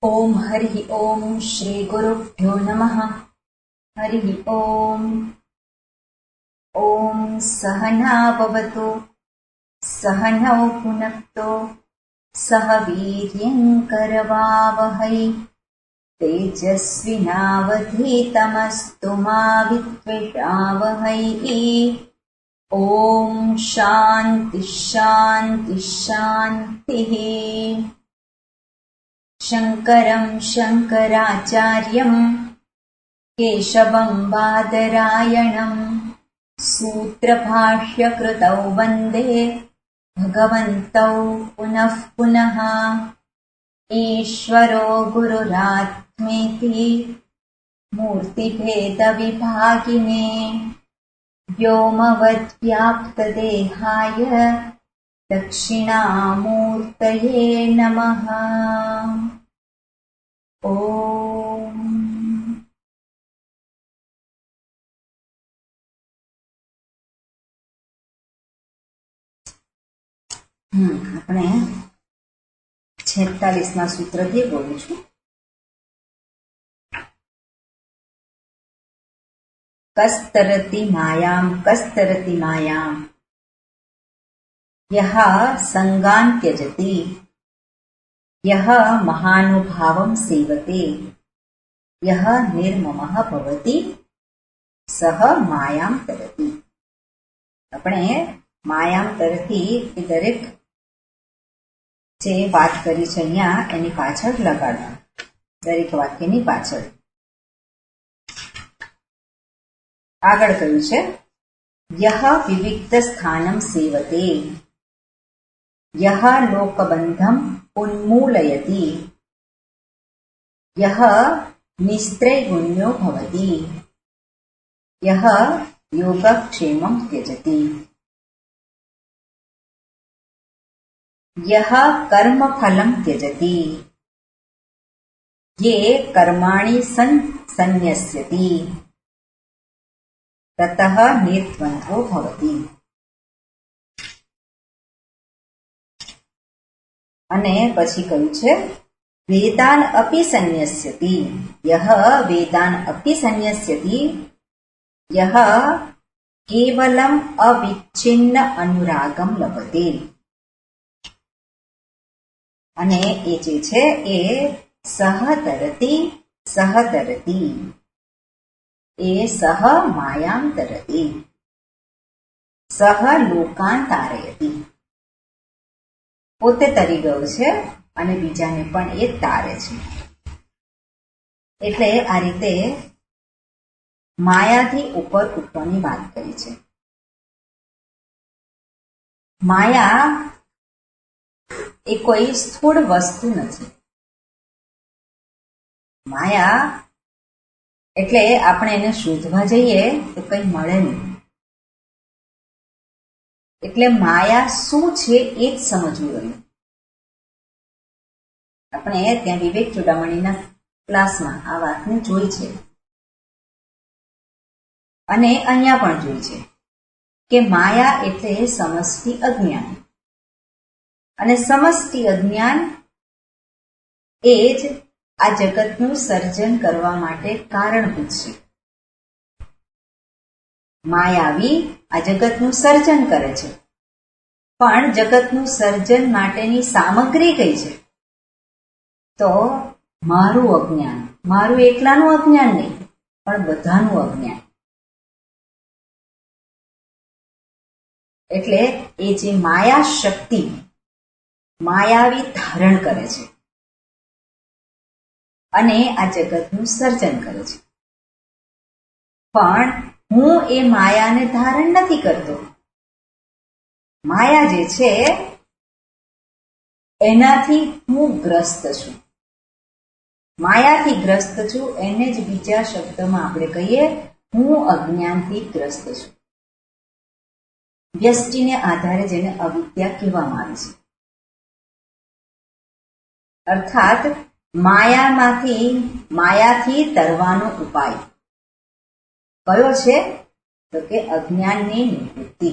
ओम हरि ओम श्री गुरुभ्यो नमः। हरि ओम। ओम सहना भवतु सहनौ भुनक्तु सह वीर्यं करवावहै तेजस्विनावधीतमस्तु मा विद्विषावहै। ओम शांति शांति शांतिः। शङ्करं शङ्कराचार्यं केशवं बादरायणं सूत्रभाष्यकृतौ वन्दे भगवन्तौ पुनः पुनः। ईश्वरो गुरुरात्मेति मूर्तिभेदविभागिने व्योमवद्व्याप्तदेहाय दक्षिणामूर्तये नमः। ओम। આપણે 46 સૂત્રથી બોલું છું. કસ્તરતિ માયામ यः संगान् त्यजति यः महानुभावं सेवते यः निर्ममः भवति सः मायां तरति. આપણે માયામ તરતી એ દરેક જે વાત કરી છે અહીંયા એની પાછળ લગાડવા, દરેક વાક્યની પાછળ. આગળ કહ્યું છે यः विविक्त स्थानं सेवते यः लोकबन्धम् उन्मूलयति यः निस्त्रैगुण्यो भवति यः योगक्षेमं त्यजति यः कर्मफलं त्यजति ये कर्माणि संन्यस्यति ततः निर्द्वन्द्वो भवति. અને પછી કહ્યું છે વેદાન અપી સંન્યસ્યતિ યહ વેદાન અપી સંન્યસ્યતિ યહ કેવલમ અવિચ્છિન્ન અનુરાગમ લભતે. અને એ જે છે એ સહતરતી એ સહ માયામ તરતી સહ લોકાન તારયતિ. પોતે તરી ગયો છે અને બીજાને પણ એ તારે છે. એટલે આ રીતે માયાથી ઉપર ઉઠવાની વાત કરી છે. માયા એ કોઈ સ્થૂળ વસ્તુ નથી. માયા એટલે આપણે એને શોધવા જઈએ તો કંઈ મળે નહીં. એટલે માયા શું છે એ જ સમજવું રહ્યું. આપણે ત્યાં વિવેક ચૂડામણીના ક્લાસમાં આ વાતને જોઈ છે અને અહીંયા પણ જોઈ છે કે માયા એટલે સમષ્ટિ અજ્ઞાન, અને સમષ્ટિ અજ્ઞાન એ જ આ જગતનું સર્જન કરવા માટે કારણભૂત છે. માયાવી આ જગતનું સર્જન કરે છે, પણ જગતનું સર્જન માટેની સામગ્રી કઈ છે? તો મારું અજ્ઞાન, મારું એકલાનું અજ્ઞાન નહીં પણ બધાનું અજ્ઞાન. એટલે એ જે માયા શક્તિ માયાવી ધારણ કરે છે અને આ જગતનું સર્જન કરે છે. પણ હું એ માયાને ધારણ નથી કરતો. માયા જે છે એનાથી હું ગ્રસ્ત છું. માયાથી ગ્રસ્ત છું એને જ બીજા શબ્દમાં આપણે કહીએ હું અજ્ઞાનથી ગ્રસ્ત છું. વ્યષ્ટિને આધારે જેને અવિદ્યા કહેવામાં આવે છે. અર્થાત માયાથી તરવાનો ઉપાય કયો છે? તો કે અજ્ઞાનની નિવૃત્તિ.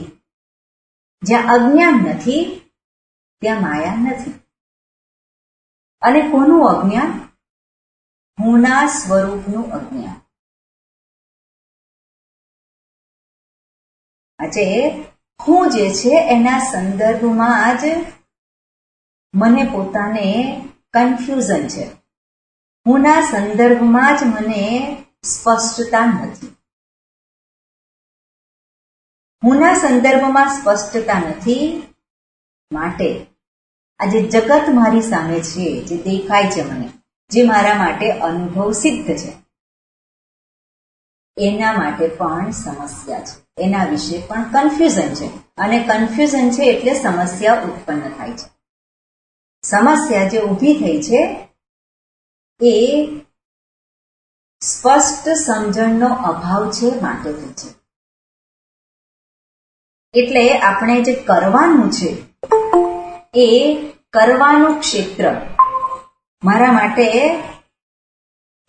જ્યાં અજ્ઞાન નથી ત્યાં માયા નથી. અને કોનું અજ્ઞાન? હુંના સ્વરૂપનું અજ્ઞાન. આજે હું જે છે એના સંદર્ભમાં જ મને પોતાને કન્ફ્યુઝન છે. હુંના સંદર્ભમાં જ મને સ્પષ્ટતા નથી. હુંના સંદર્ભમાં સ્પષ્ટતા નથી, માટે આજે જગત મારી સામે છે, જે દેખાય છે મને, જે મારા માટે અનુભવ સિદ્ધ છે, એના માટે પણ સમસ્યા છે, એના વિશે પણ કન્ફ્યુઝન છે. અને કન્ફ્યુઝન છે એટલે સમસ્યા ઉત્પન્ન થાય છે. સમસ્યા જે ઊભી થઈ છે એ સ્પષ્ટ સમજણનો અભાવ છે, માટે થઈ છે. એટલે આપણે જે કરવાનું છે એ કરવાનું ક્ષેત્ર, મારા માટે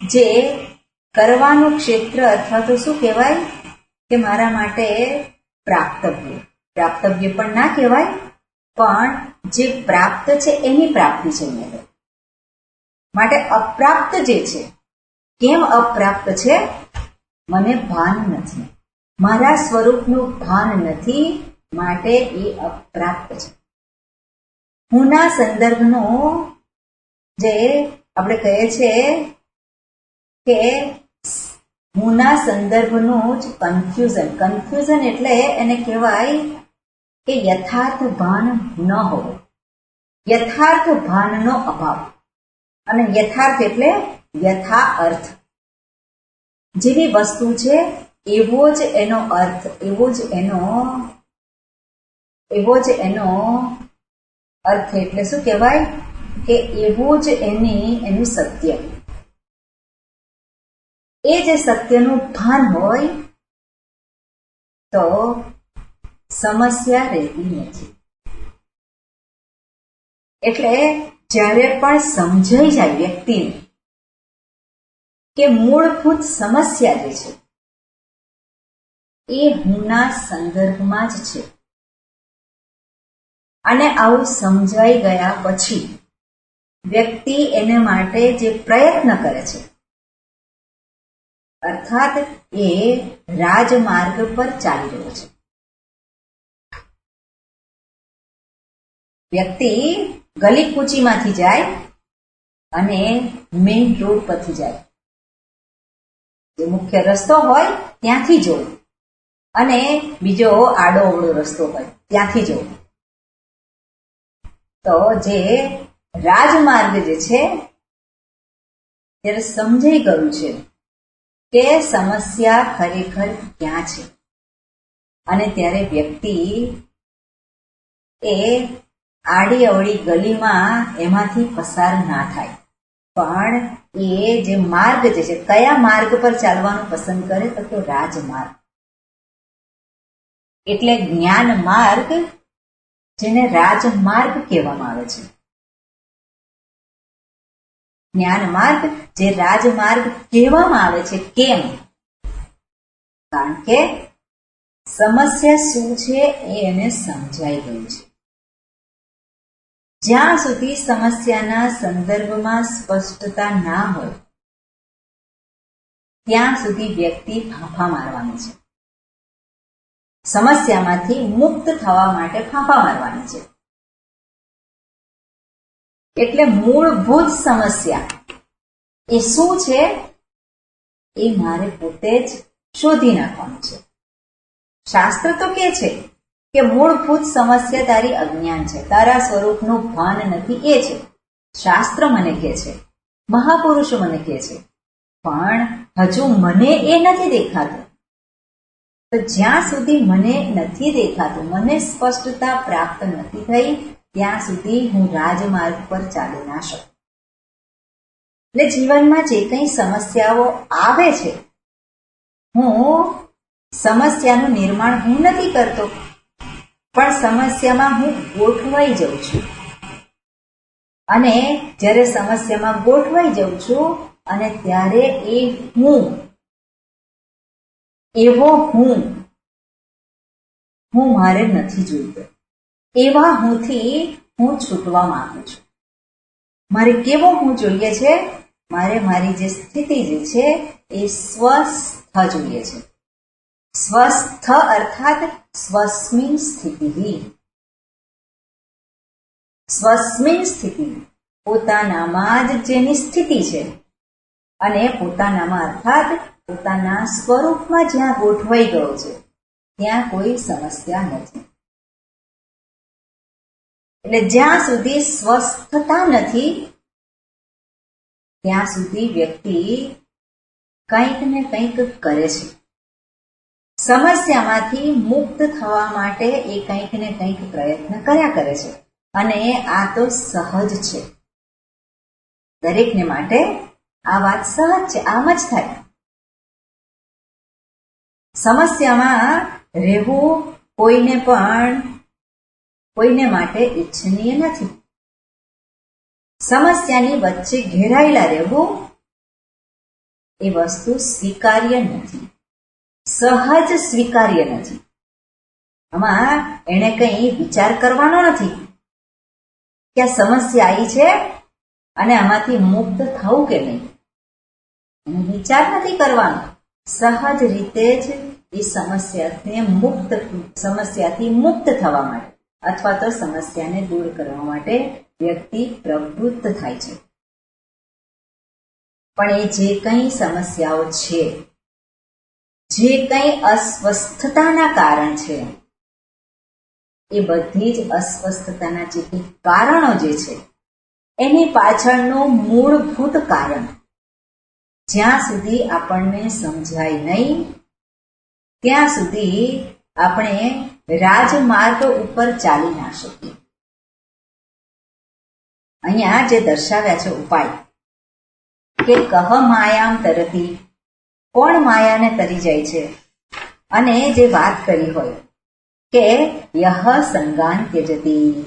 જે કરવાનું ક્ષેત્ર અથવા તો શું કહેવાય કે મારા માટે પ્રાપ્તવ્ય, પ્રાપ્તવ્ય પણ ના કહેવાય, પણ જે પ્રાપ્ત છે એની પ્રાપ્તિ છે મેળવ. માટે અપ્રાપ્ત જે છે, કેમ અપ્રાપ્ત છે? મને ભાન નથી, મારા સ્વરૂપનું ભાન નથી, માટે એ અપ્રાપ્ત છે. હુંના સંદર્ભનો જે આપણે કહીએ છીએ કે હુંના સંદર્ભનું જ કન્ફ્યુઝન એટલે એને કહેવાય કે યથાર્થ ભાન ન હોવો, યથાર્થ ભાનનો અભાવ. અને યથાર્થ એટલે યથા અર્થ, જેવી વસ્તુ છે એવો જ એનો અર્થ, એવો જ એનો અર્થ એટલે શું કહેવાય કે એવું જ એનું સત્ય. એ જે સત્યનું ભાન હોય તો સમસ્યા રહેતી નથી. એટલે જ્યારે પણ સમજાઈ જાય વ્યક્તિને કે મૂળભૂત સમસ્યા જે છે એ હુંના સંદર્ભમાં જ છે, અને આવું સમજાઈ ગયા પછી વ્યક્તિ એને માટે જે પ્રયત્ન કરે છે, અર્થાત એ રાજમાર્ગ પર ચાલી રહ્યો છે. વ્યક્તિ ગલી કૂચીમાંથી જાય અને મેઇન રોડ પરથી જાય, જે મુખ્ય રસ્તો હોય ત્યાંથી જવું, અને બીજો આડો અવળો રસ્તો હોય ત્યાંથી જવું. તો જે રાજમાર્ગ જે છે ત્યારે સમજાઈ ગયું છે કે સમસ્યા ખરેખર ક્યાં છે, અને ત્યારે વ્યક્તિ એ આડી અવળી ગલીમાં એમાંથી પસાર ના થાય, પણ એ જે માર્ગ જે છે, કયા માર્ગ પર ચાલવાનું પસંદ કરે તો રાજમાર્ગ, એટલે જ્ઞાન માર્ગ, જેને રાજમાર્ગ કહેવામાં આવે છે. જ્ઞાન માર્ગ જે રાજમાર્ગ કહેવામાં આવે છે. કેમ? કારણ કે સમસ્યા શું છે એ એને સમજાઈ ગયું છે. જ્યાં સુધી સમસ્યાના સંદર્ભમાં સ્પષ્ટતા ના હોય ત્યાં સુધી વ્યક્તિ ફાંફા મારવાની છે. સમસ્યામાંથી મુક્ત થવા માટે ફાંફા મારવાની છે. એટલે મૂળભૂત સમસ્યા એ શું છે એ મારે પોતે જ શોધી નાખવાનું છે. શાસ્ત્ર તો કે છે કે મૂળભૂત સમસ્યા તારી અજ્ઞાન છે, તારા સ્વરૂપનું ભાન નથી, એ છે. શાસ્ત્ર મને કહે છે, મહાપુરુષો મને કહે છે, પણ હજુ મને એ નથી દેખાતું. તો જ્યાં સુધી મને નથી દેખાતું, મને સ્પષ્ટતા પ્રાપ્ત નથી થઈ, ત્યાં સુધી હું રાજમાર્ગ પર ચાલી ના શકું. એટલે જીવનમાં જે કંઈ સમસ્યાઓ આવે છે, હું સમસ્યાનું નિર્માણ હું નથી કરતો, પણ સમસ્યામાં હું ગોઠવાઈ જાઉં છું. અને જ્યારે સમસ્યામાં ગોઠવાઈ જાઉં છું અને ત્યારે એ હું, એવો હું મારે નથી જોઈતો. એવા હુંથી હું છૂટવા માંગુ છું. મારે કેવો હું જોઈએ છે મારે મારી જે સ્થિતિ જે છે એ સ્વસ્થ જોઈએ છે. સ્વસ્થ અર્થાત સ્વસ્મિન સ્થિતિ. સ્વસ્મિન સ્થિતિ પોતાનામાં જ જેની સ્થિતિ છે, અને પોતાનામાં અર્થાત પોતાના સ્વરૂપમાં જ્યાં ગોઠવાઈ ગયો છે ત્યાં કોઈ સમસ્યા નથી. એટલે જ્યાં સુધી સ્વસ્થતા નથી ત્યાં સુધી વ્યક્તિ કંઈક ને કંઈક કરે છે. સમસ્યામાંથી મુક્ત થવા માટે એ કંઈક ને કંઈક પ્રયત્ન કર્યા કરે છે, અને આ તો સહજ છે. દરેકને માટે આ વાત સહજ છે, આમ જ થાય. સમસ્યામાં રહેવું કોઈને માટે ઈચ્છનીય નથી. સમસ્યાની વચ્ચે ઘેરાયેલા રહેવું એ વસ્તુ સ્વીકાર્ય નથી, સહજ સ્વીકાર્ય નથી. આમાં એને કંઈ વિચાર કરવાનો નથી કે આ સમસ્યા આવી છે અને આમાંથી મુક્ત થવું કે નહીં. એનો વિચાર નથી કરવાનો. સહજ રીતે જ એ સમસ્યાથી મુક્ત થવા માટે અથવા તો સમસ્યાને દૂર કરવા માટે વ્યક્તિ પ્રવૃત્ત થાય છે. પણ એ જે કંઈ સમસ્યાઓ છે, જે કંઈ અસ્વસ્થતાના કારણ છે, એ બધી જ અસ્વસ્થતાના જે કારણો જે છે એની પાછળનું મૂળભૂત કારણ જ્યાં સુધી આપણને સમજાય નહીં ત્યાં સુધી આપણે રાજમાર્ગ ઉપર ચાલી ના શકીએ. અહીંયા જે દર્શાવ્યા છે ઉપાય કે કહ માયામ તરતી, કોણ માયાને તરી જાય છે, અને જે વાત કરી હોય કે યહ સંગાન ત્યજતી,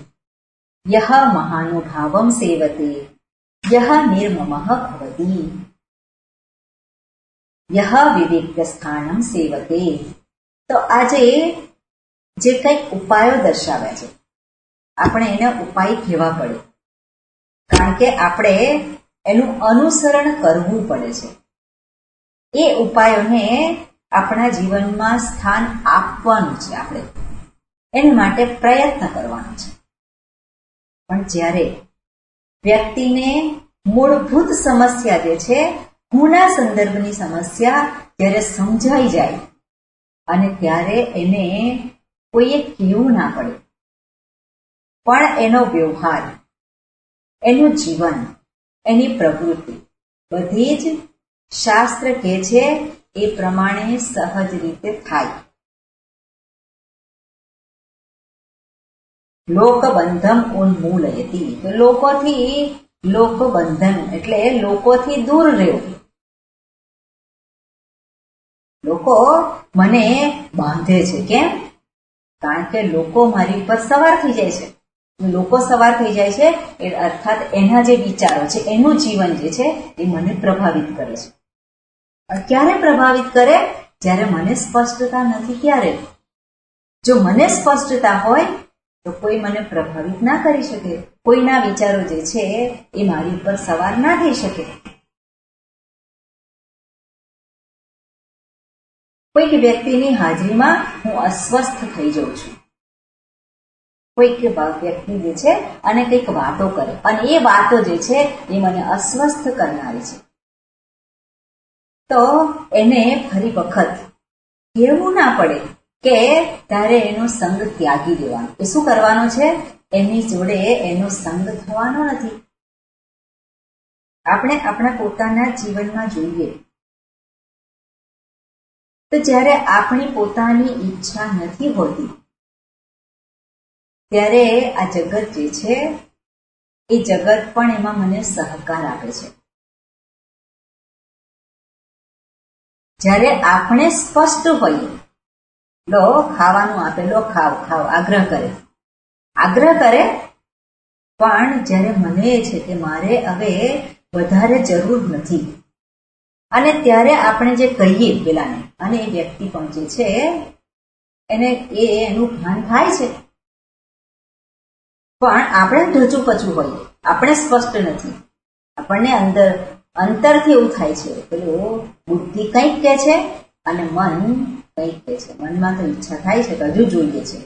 યહ મહાનુભાવમ સેવતે, યહ નિર્મમઃ ભવતી, યહ વિવિક્ત સ્થાનમ સેવતે. તો આજે જે કંઈક ઉપાયો દર્શાવ્યા છે આપણે એને ઉપાય કહેવા પડે, કારણ કે આપણે એનું અનુસરણ કરવું પડે છે. એ ઉપાયોને આપણા જીવનમાં સ્થાન આપવાનું છે, આપણે એના માટે પ્રયત્ન કરવાનો છે. પણ જ્યારે વ્યક્તિને મૂળભૂત સમસ્યા જે છે, ગુના સંદર્ભની સમસ્યા જ્યારે સમજાઈ જાય અને ત્યારે એને કોઈએ કહેવું ના પડે, પણ એનો વ્યવહાર, એનું જીવન, એની પ્રવૃત્તિ બધી જ શાસ્ત્ર કહે છે એ પ્રમાણે સહજ રીતે થાય. લોકબંધમ ઉન્મૂલયતિ, તો લોકબંધન એટલે લોકોથી દૂર રહેવું. લોકો મને બાંધે છે, કેમ? કારણ કે લોકો મારી ઉપર સવાર થઈ જાય છે. લોકો સવાર થઈ જાય છે એ અર્થાત એના જે વિચારો છે, એનું જીવન જે છે એ મને પ્રભાવિત કરે છે. ક્યારે પ્રભાવિત કરે? જ્યારે મને સ્પષ્ટતા નથી ત્યારે. જો મને સ્પષ્ટતા હોય તો કોઈ મને પ્રભાવિત ના કરી શકે, કોઈના વિચારો જે છે એ મારી ઉપર સવાર ના થઈ શકે. કોઈક વ્યક્તિની હાજરીમાં હું અસ્વસ્થ થઈ જાઉં છું. કોઈક વ્યક્તિ જે છે અને કંઈક વાતો કરે અને એ વાતો જે છે એ મને અસ્વસ્થ કરનારી છે, તો એને ફરી વખત કહેવું ના પડે કે તારે એનો સંગ ત્યાગી દેવાનો. એ શું કરવાનો છે? એની જોડે એનો સંગ થવાનો નથી. આપણે આપણા પોતાના જીવનમાં જોઈએ તો જ્યારે આપણી પોતાની ઈચ્છા નથી હોતી ત્યારે આ જગત જે છે એ જગત પણ એમાં મને સહકાર આપે છે. જ્યારે આપણે સ્પષ્ટ હોઈએ, લો ખાવાનું આપે, લો ખાવ ખાવ, આગ્રહ કરે, પણ જ્યારે મને છે કે મારે હવે વધારે જરૂર નથી, અને ત્યારે આપણે જે કહીએ પેલાને, અને એ વ્યક્તિ પણ જે છે એને એનું ભાન થાય છે, પણ આપણે ઢચું પચું હોઈએ, આપણે સ્પષ્ટ નથી, આપણને અંદર અંતરથી એવું થાય છે. પેલું બુદ્ધિ કંઈક કે છે અને મન કંઈક કે છે. મનમાં તો ઈચ્છા થાય છે કે હજુ જોઈએ છે,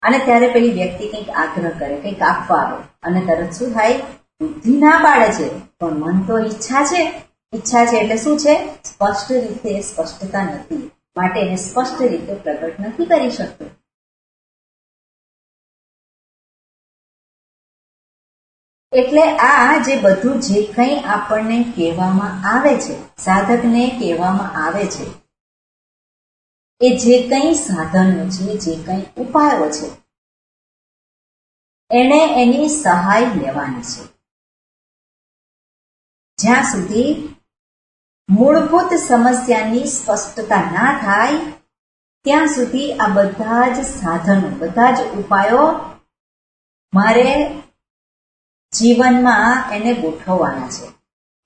અને ત્યારે પેલી વ્યક્તિ કંઈક આગ્રહ કરે, કંઈક આપવા આવે, અને તરત શું થાય? બુદ્ધિ ના પાડે છે, પણ મન તો ઈચ્છા છે. ઈચ્છા છે એટલે શું છે? સ્પષ્ટ રીતે સ્પષ્ટતા નથી, માટે એને સ્પષ્ટ રીતે પ્રગટ નથી કરી શકતું. એટલે આ જે બધું જે કંઈ આપણને કહેવામાં આવે છે, સાધકને કહેવામાં આવે છે, એ જે કંઈ સાધનો છે, જે કંઈ ઉપાયો છે, એને એની સહાય લેવાની છે. જ્યાં સુધી મૂળભૂત સમસ્યાની સ્પષ્ટતા ના થાય ત્યાં સુધી આ બધા જ સાધનો, બધા જ ઉપાયો મારે જીવનમાં એને ગોઠવવાના છે.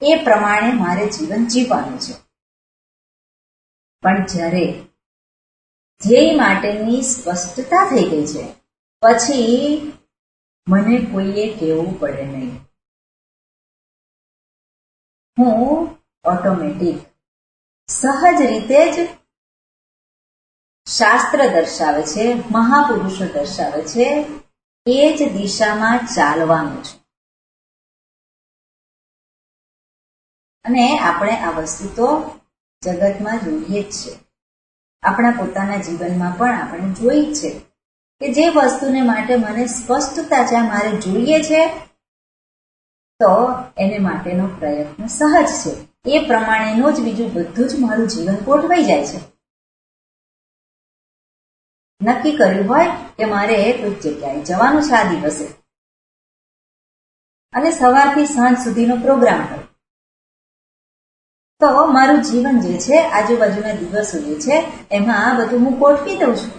એ પ્રમાણે મારે જીવન જીવવાનું છે. પણ જ્યારે ધ્યેય માટેની સ્પષ્ટતા થઈ ગઈ છે, પછી મને કોઈએ કહેવું પડે નહીં. હું ઓટોમેટિક સહજ રીતે જ શાસ્ત્ર દર્શાવે છે, મહાપુરુષો દર્શાવે છે, એ જ દિશામાં ચાલવાનું છે. અને આપણે આ વસ્તુ તો જગતમાં જોઈએ જ છે. આપણા પોતાના જીવનમાં પણ આપણે જોઈ જ છે કે જે વસ્તુને માટે મને સ્પષ્ટતા છે, મારે જોઈએ છે, તો એને માટેનો પ્રયત્ન સહજ છે. એ પ્રમાણેનું જ બીજું બધું જ મારું જીવન ગોઠવાઈ જાય છે. નક્કી કર્યું હોય કે મારે કોઈક જગ્યાએ જવાનું છે આ દિવસે, અને સવારથી સાંજ સુધીનો પ્રોગ્રામ હોય, તો મારું જીવન જે છે, આજુબાજુના દિવસો જે છે, એમાં બધું હું ગોઠવી દઉં છું.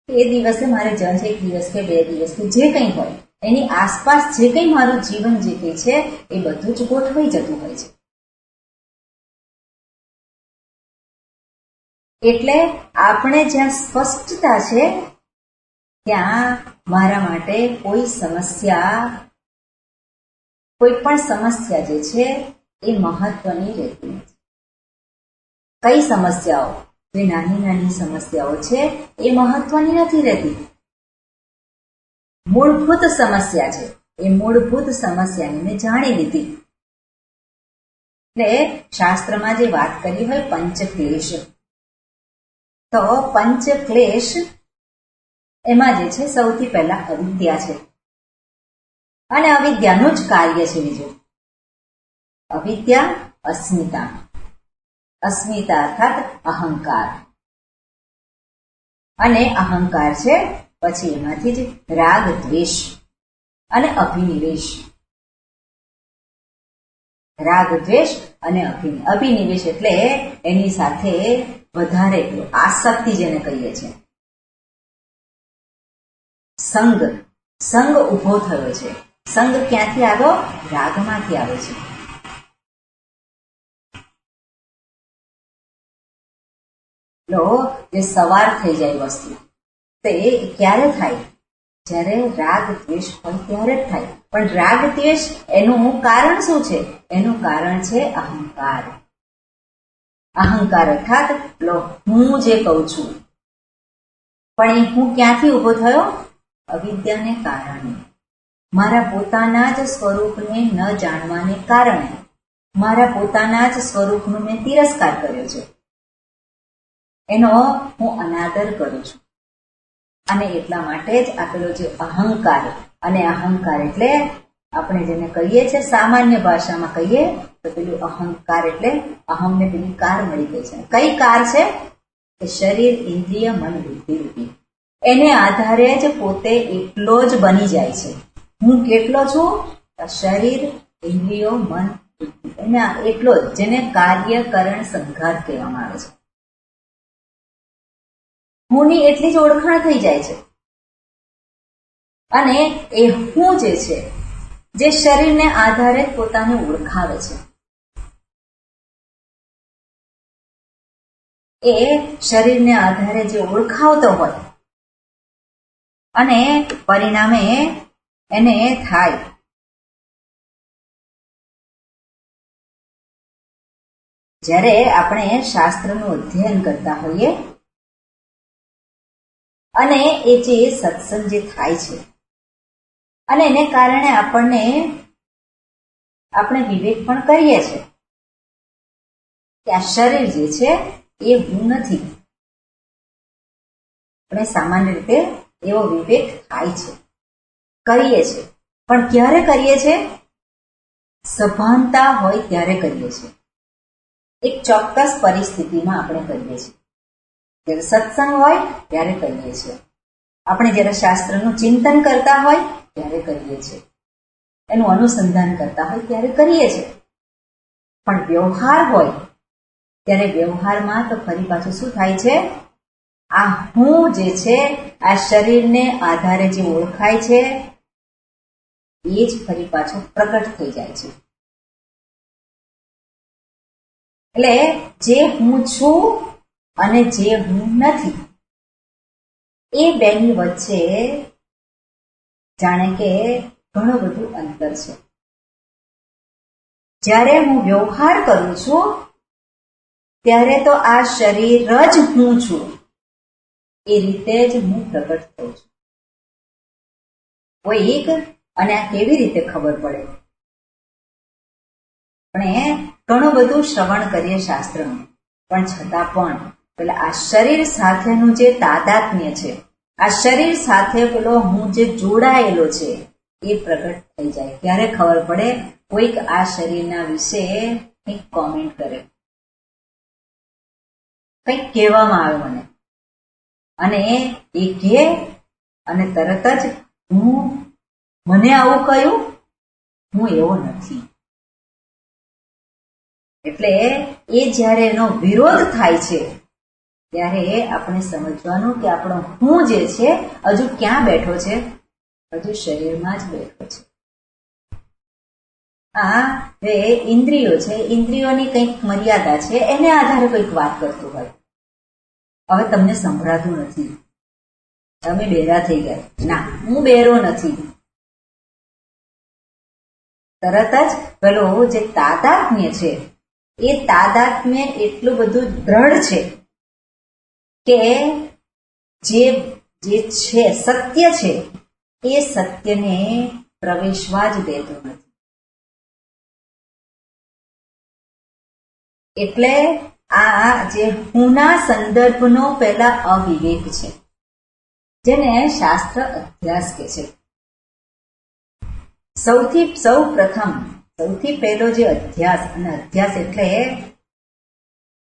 એ દિવસે મારે જવાનું છે, 1 દિવસ કે 2 દિવસ કે જે કંઈ હોય, એની આસપાસ જે કંઈ મારું જીવન જે કંઈ છે એ બધું જ ગોઠવાઈ જતું હોય છે. એટલે આપણે જ્યાં સ્પષ્ટતા છે ત્યાં મારા માટે કોઈ સમસ્યા, કોઈ પણ સમસ્યા જે છે એ મહત્વની રહેતી નથી. કઈ સમસ્યાઓ, જે નાની નાની સમસ્યાઓ છે એ મહત્વની નથી રહેતી. મૂળભૂત સમસ્યા છે, એ મૂળભૂત સમસ્યાને મેં જાણી લીધી. એટલે શાસ્ત્રમાં જે વાત કરી હોય પંચક્લેશ, તો પંચક્લેશ એમાં જે છે સૌથી પહેલા અવિદ્યા છે, અને અવિદ્યાનું જ કાર્ય છે બીજું. અવિદ્યા અસ્મિતા, અસ્મિતા અર્થાત અહંકાર, અને અહંકાર છે પછી એમાંથી જ રાગ, દ્વેષ અને અભિનિવેશ. રાગ, દ્વેષ અને અભિનિવેશ એટલે એની સાથે વધારે આસક્તિ જેને કહીએ છીએ. સંગ, સંગ ઉભો થયો છે. સંગ ક્યાંથી આવ્યો? રાગમાંથી આવે છે. જે સવાર થઈ જાય વસ્તુ, તે ક્યારે થાય? જ્યારે રાગ દ્વેષ હોય ત્યારે જ થાય. પણ રાગ દ્વેષ એનું કારણ શું છે? એનું કારણ છે અહંકાર. અહંકાર અર્થાત હું જે કહું છું, પણ એ હું ક્યાંથી ઉભો થયો? અવિદ્યાને કારણે. મારા પોતાના જ સ્વરૂપને ન જાણવાને કારણે મારા પોતાના જ સ્વરૂપનો મેં તિરસ્કાર કર્યો છે, એનો હું અનાદર કરું છું. અને એટલા માટે જ આપેલો જે અહંકાર, અને અહંકાર એટલે આપણે જેને કહીએ છીએ સામાન્ય ભાષામાં કહીએ તો પેલું અહંકાર એટલે અહમને પેલી કાર મળી ગઈ છે. કઈ કાર છે? કે શરીર, ઇન્દ્રિય, મન, બુદ્ધિ રૂપી. એને આધારે જ પોતે એટલો જ બની જાય છે. હું કેટલો છું? શરીર, ઇન્દ્રિયો, મન, બુદ્ધિ, એને એટલો જ, જેને કાર્યકરણ સંઘાત કહેવામાં આવે છે. હુંની એટલી જ ઓળખાણ થઈ જાય છે. અને એ હું જે છે, જે શરીરને આધારે પોતાને ઓળખાવે છે, એ શરીરને આધારે જે ઓળખાવતો હોય અને પરિણામે એને થાય જ્યારે આપણે શાસ્ત્રનું અધ્યયન કરતા હોઈએ અને એ જે સત્સંગ જે થાય છે અને એને કારણે આપણે વિવેક પણ કરીએ છીએ કે આ શરીર જે છે એ હું નથી. આપણે સામાન્ય રીતે એવો વિવેક થાય છે, કરીએ છીએ. પણ ક્યારે કરીએ છીએ? સભાનતા હોય ત્યારે કરીએ છીએ. એક ચોક્કસ પરિસ્થિતિમાં આપણે કરીએ છીએ. જ્યારે સત્સંગ હોય ત્યારે કરીએ છીએ. આપણે જ્યારે શાસ્ત્રનું ચિંતન કરતા હોય ત્યારે કરીએ છીએ. એનું અનુસંધાન કરતા હોય ત્યારે કરીએ છીએ. પણ વ્યવહાર હોય ત્યારે વ્યવહારમાં તો ફરી પાછું શું થાય છે? આ હું જે છે, આ શરીરને આધારે જે ઓળખાય છે એ જ ફરી પાછું પ્રગટ થઈ જાય છે. એટલે જે હું છું અને જે હું નથી એ બેની વચ્ચે જાણે કે ઘણું બધું અંતર છે. જ્યારે હું વ્યવહાર કરું છું ત્યારે તો આ શરીર જ હું છું એ રીતે જ હું પ્રગટ થઉં છું. કોઈક અને આ કેવી રીતે ખબર પડે? આપણે ઘણું બધું શ્રવણ કરીએ શાસ્ત્રનું, પણ છતાં પણ પેલા આ શરીર સાથેનું જે તાદાત્મ્ય છે, આ શરીર સાથે પેલો હું જે જોડાયેલો છે એ પ્રગટ થઈ જાય. ત્યારે ખબર પડે કોઈક આ શરીરના વિશે કંઈક કોમેન્ટ કરે, કંઈક કહેવામાં આવે મને, અને એ કહે અને તરત જ મને આવું કહ્યું, હું એવો નથી. એટલે એ જ્યારે એનો વિરોધ થાય છે ત્યારે આપણે સમજવાનું કે આપણો હું જે છે હજુ ક્યાં બેઠો છે? હજુ શરીરમાં જ બેઠો છે. હવે ઇન્દ્રિયો છે, ઇન્દ્રિયોની કંઈક મર્યાદા છે, એને આધારે કંઈક વાત કરતું હોય. હવે તમને સંભળાતું નથી, તમે બહેરા થઈ ગયા. ના, હું બહેરો નથી. તરત જ પેલો જે તાદાત્મ્ય છે એ તાદાત્મ્ય એટલું બધું દ્રઢ છે કે જે છે સત્ય છે એ સત્યને પ્રવેશવા જ દેતું નથી. એટલે આ જે હુંના સંદર્ભનો પહેલા અવિવેક છે, જેને શાસ્ત્ર અધ્યાસ કહે છે. સૌથી પહેલો જે અધ્યાસ, અને અધ્યાસ એટલે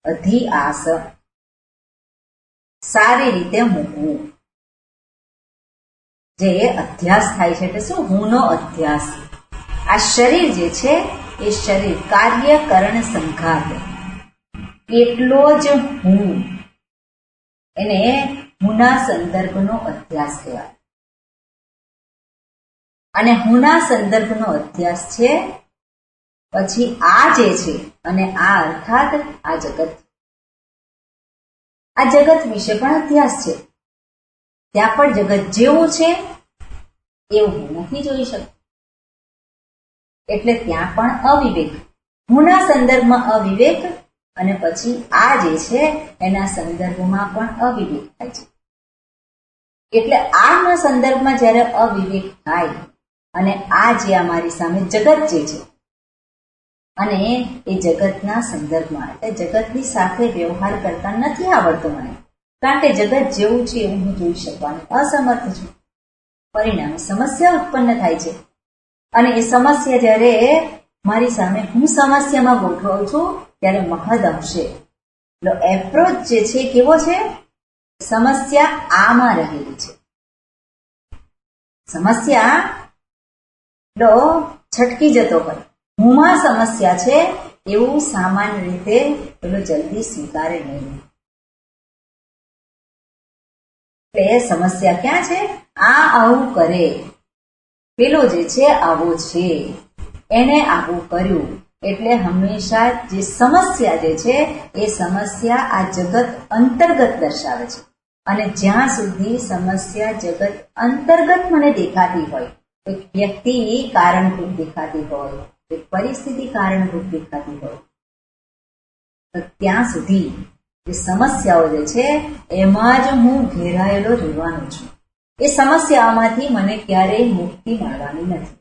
અધિઆસ, સારી રીતે મૂકવું. જે અધ્યાસ થાય છે એટલે શું? હુંનો અધ્યાસ. આ શરીર જે છે એ શરીર કાર્યકરણ સંઘાત એટલો જ હું, એને હુંના સંદર્ભનો અધ્યાસ કહેવાય. અને હુંના સંદર્ભનો અધ્યાસ છે પછી આ જે છે, અને આ અર્થાત આ જગત. આ જગત વિશે પણ અધ્યાસ છે. ત્યાં પણ જગત જેવું છે એવું હું નથી જોઈ શકતો. એટલે ત્યાં પણ અવિવેક, હુંના સંદર્ભમાં અવિવેક, અને પછી આ જે છે એના સંદર્ભમાં પણ અવિવેક થાય છે. એટલે આના સંદર્ભમાં જ્યારે અવિવેક થાય અને આ જે અમારી સામે જગત જે છે, અને એ જગતના સંદર્ભમાં, એટલે જગતની સાથે વ્યવહાર કરતા નથી આવડતો મને, કારણ કે જગત જેવું છે એવું હું જોઈ શકવાનું અસમર્થ છું. પરિણામે સમસ્યા ઉત્પન્ન થાય છે. અને એ સમસ્યા જ્યારે મારી સામે હું સમસ્યામાં ગોઠવું છું ત્યારે મહદ અંશે એપ્રોચ જે છે કેવો છે? સમસ્યા આમાં રહેલી છે. સમસ્યા છટકી જતો હોય, હુંમાં સમસ્યા છે એવું સામાન્ય રીતે પેલો જલ્દી સ્વીકારે નહીં. એટલે સમસ્યા ક્યાં છે? આ આવું કરે, પેલો જે છે આવો છે, એને આવું કર્યું. એટલે હંમેશા જે સમસ્યા જે છે એ સમસ્યા આ જગત અંતર્ગત દર્શાવે છે. અને જ્યાં સુધી સમસ્યા જગત અંતર્ગત મને દેખાતી હોય, એક વ્યક્તિ કારણભૂત દેખાતી હોય, એક પરિસ્થિતિ કારણભૂત દેખાતી હોય, તો ત્યાં સુધી જે સમસ્યાઓ જે છે એમાં જ હું ઘેરાયેલો રહેવાનો છું. એ સમસ્યાઓમાંથી મને ક્યારેય મુક્તિ મળવાની નથી.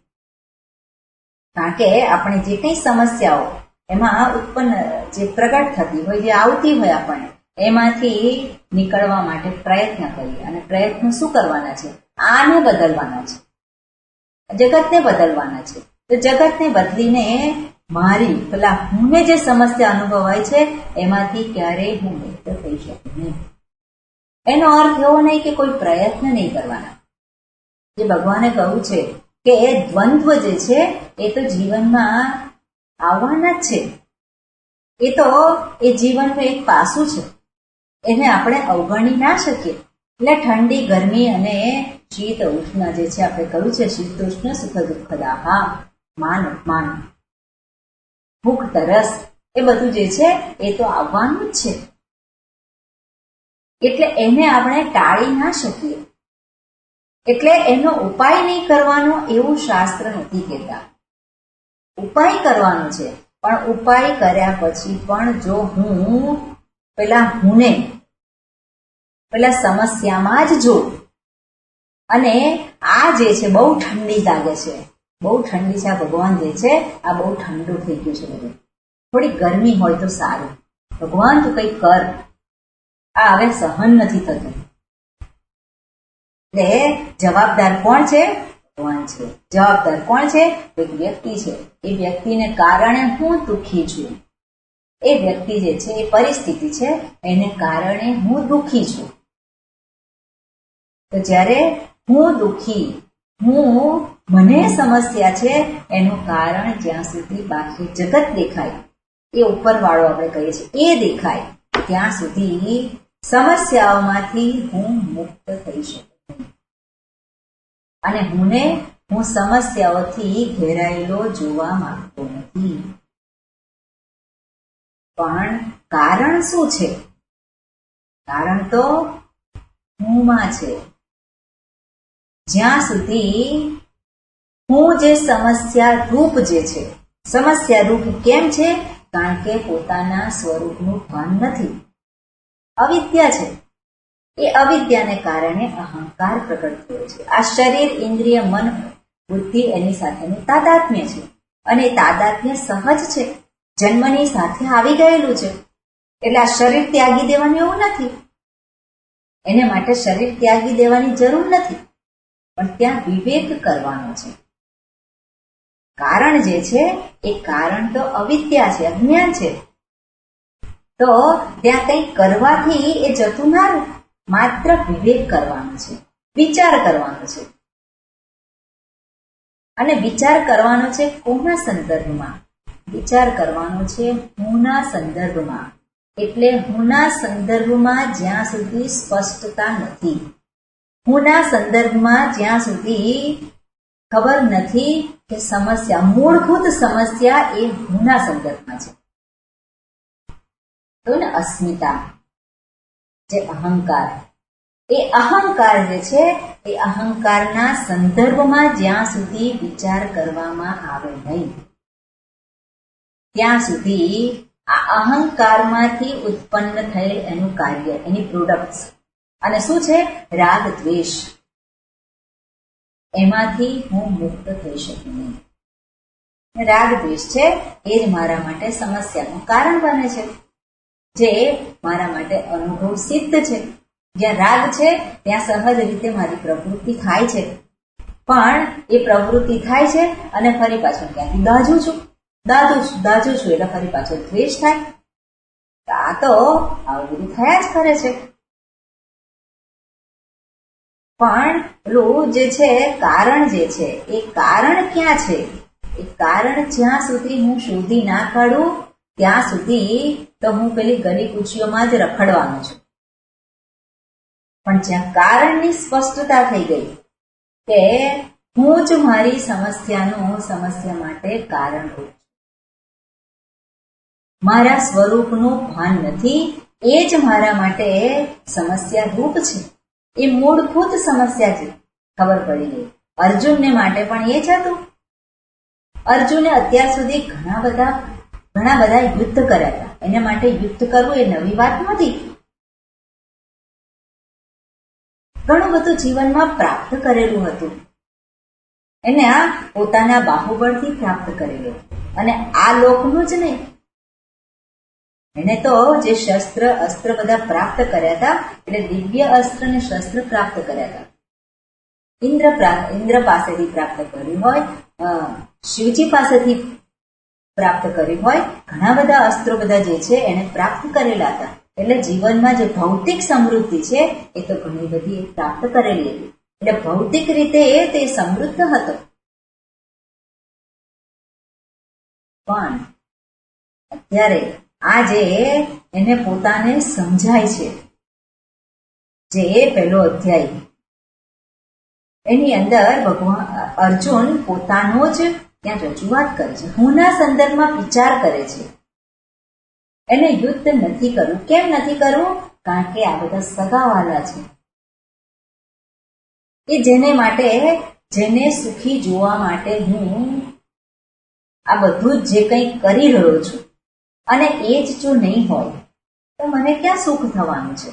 કારણ કે આપણે જે કંઈ સમસ્યાઓ એમાં ઉત્પન્ન જે પ્રગટ થતી હોય, જે આવતી હોય, આપણને એમાંથી નીકળવા માટે પ્રયત્ન કરીએ. અને પ્રયત્નો શું કરવાના છે? આને બદલવાના છે, જગતને બદલવાના છે. તો જગતને બદલીને મારી પેલા હુંને જે સમસ્યા અનુભવાય છે એમાંથી ક્યારેય હું મુક્ત થઈ શકું નહીં. એનો અર્થ એવો નહીં કે કોઈ પ્રયત્ન નહીં કરવાના. જે ભગવાને કહ્યું છે કે એ દ્વંદ્વ જે છે એ તો જીવનમાં આવવાના જ છે. એ તો એ જીવનનું એક પાસું છે, એને આપણે અવગણી ના શકીએ. એટલે ઠંડી, ગરમી અને શીત ઉષ્ણ જે છે, આપણે કહ્યું છે શીત ઉષ્ણ સુખ દુઃખદાહા, માન અપમાન, ભૂખ તરસ, એ બધું જે છે એ તો આવવાનું જ છે. એટલે એને આપણે ટાળી ના શકીએ. એટલે એનો ઉપાય નહીં કરવાનો એવું શાસ્ત્ર નથી કહેતા. ઉપાય કરવાનો છે, પણ ઉપાય કર્યા પછી પણ જો હું પેલા હુંને પેલા સમસ્યામાં જ જો, અને આ જે છે બહુ ઠંડી લાગે છે, બહુ ઠંડી છે, આ ભગવાન જે છે આ બહુ ઠંડુ થઈ ગયું છે બધું, થોડી ગરમી હોય તો સારું, ભગવાન તું કંઈ કર, આ હવે સહન નથી થતું. એટલે જવાબદાર કોણ છે? ભગવાન છે. જવાબદાર કોણ છે? એક વ્યક્તિ છે. એ વ્યક્તિને કારણે હું દુઃખી છું. એ વ્યક્તિ જે છે, એ પરિસ્થિતિ છે, એને કારણે હું દુઃખી છું. તો જ્યારે હું દુઃખી, મને સમસ્યા છે, એનું કારણ જ્યાં સુધી બાકી જગત દેખાય, એ ઉપરવાળો આપણે કહીએ છીએ એ દેખાય, ત્યાં સુધી સમસ્યાઓમાંથી હું મુક્ત થઈ શકું. અને હું સમસ્યાઓથી ઘેરાયેલો જોવા માંગતો નથી. પણ કારણ શું છે? કારણ તો હુંમાં છે. જ્યાં સુધી હું જે સમસ્યા રૂપ જે છે, સમસ્યા રૂપ કેમ છે? કારણ કે પોતાના સ્વરૂપનું ભાન નથી, અવિદ્યા છે. એ અવિદ્યાને કારણે અહંકાર પ્રગટ થયો છે. આ શરીર, ઇન્દ્રિય, મન, બુદ્ધિ એની સાથેનું તાદાત્મ્ય છે. અને તાદાત્મ્ય સહજ છે, જન્મની સાથે આવી ગયેલું છે. એટલે આ શરીર ત્યાગી દેવાનું એવું નથી. એને માટે શરીર ત્યાગી દેવાની જરૂર નથી, પણ ત્યાં વિવેક કરવાનો છે. કારણ જે છે એ કારણ તો અવિદ્યા છે, અજ્ઞાન છે. તો ત્યાં કંઈક કરવાથી એ જતું ના રહે, માત્ર વિવેક કરવાનો છે, વિચાર કરવાનો છે. અને વિચાર કરવાનો છે કોના સંદર્ભમાં? વિચાર કરવાનો છે હુંના સંદર્ભમાં. એટલે હુંના સંદર્ભમાં જ્યાં સુધી સ્પષ્ટતા નથી, હુંના સંદર્ભમાં જ્યાં સુધી ખબર નથી કે સમસ્યા, મૂળભૂત સમસ્યા એ હુંના સંદર્ભમાં છે. તો ને અસ્મિતા, જે અહંકાર, એ અહંકાર જે છે એ અહંકારના સંદર્ભમાં જ્યાં સુધી વિચાર કરવામાં આવે નહીં, ત્યાં સુધી આ અહંકારમાંથી ઉત્પન્ન થયેલ એનું કાર્ય, એની પ્રોડક્ટ્સ, અને શું છે? રાગ દ્વેષ, એમાંથી હું મુક્ત થઈ શકું નહીં. રાગ દ્વેષ છે એ જ મારા માટે સમસ્યાનું કારણ બને છે, જે મારા માટે અનુભવ સિદ્ધ છે. જ્યાં રાગ છે ત્યાં સહજ રીતે મારી પ્રવૃત્તિ થાય છે, પણ એ પ્રવૃત્તિ થાય છે અને ફરી પાછળ ક્યાંથી દાજું છું એટલે ફરી પાછળ દ્વેષ થાય. આ તો આવું બધું થયા જ કરે છે. પણ પેલું જે છે કારણ જે છે, એ કારણ ક્યાં છે? એ કારણ જ્યાં સુધી હું શોધી ના કાઢું ત્યાં સુધી તો હું પેલી ગલી કુચીઓમાં જ રખડવાનો છું. પણ જ્યાં કારણની સ્પષ્ટતા થઈ ગઈ કે હું જ મારી સમસ્યા માટે કારણ રૂપ છું, મારા સ્વરૂપનું ભાન નથી, એ જ મારા માટે સમસ્યા રૂપ છે. એ મૂળભૂત સમસ્યા છે, ખબર પડી ગઈ. અર્જુનને માટે પણ એ જ હતું. અર્જુને અત્યાર સુધી ઘણા બધા ઘણા બધા યુદ્ધ કર્યા હતા. એના માટે યુદ્ધ કરવું એ નવી વાત નથી. ઘણું બધું જીવનમાં પ્રાપ્ત કરેલું હતું. એને આ પોતાના બાહુબળથી પ્રાપ્ત કરેલું, અને આ લોકનું જ નહીં. એને તો જે શસ્ત્ર અસ્ત્ર બધા પ્રાપ્ત કર્યા હતા, એટલે દિવ્ય અસ્ત્ર અને શસ્ત્ર પ્રાપ્ત કર્યા હતા. ઇન્દ્ર પાસેથી પ્રાપ્ત કર્યું હોય, શિવજી પાસેથી પ્રાપ્ત કર્યું હોય, ઘણા બધા અસ્ત્રો બધા જે છે એને પ્રાપ્ત કરેલા હતા. એટલે જીવનમાં જે ભૌતિક સમૃદ્ધિ છે એ તો ઘણી બધી પ્રાપ્ત કરેલી હતી. એટલે ભૌતિક રીતે તે સમૃદ્ધ હતો. પણ અત્યારે આ જે એને પોતાને સમજાય છે, જે પહેલો અધ્યાય, એની અંદર ભગવાન અર્જુન પોતાનો જ ત્યાં રજૂઆત કરે છે. હુંના સંદર્ભમાં વિચાર કરે છે. એને યુદ્ધ નથી કરવું. કેમ નથી કરવું? કારણ કે આ બધા સગાવાલા છે. કે જેને માટે, જેને સુખી જોવા માટે હું આ બધું જે કંઈ કરી રહ્યો છું, અને એ જ જો નહીં હોય તો મને ક્યાં સુખ થવાનું છે?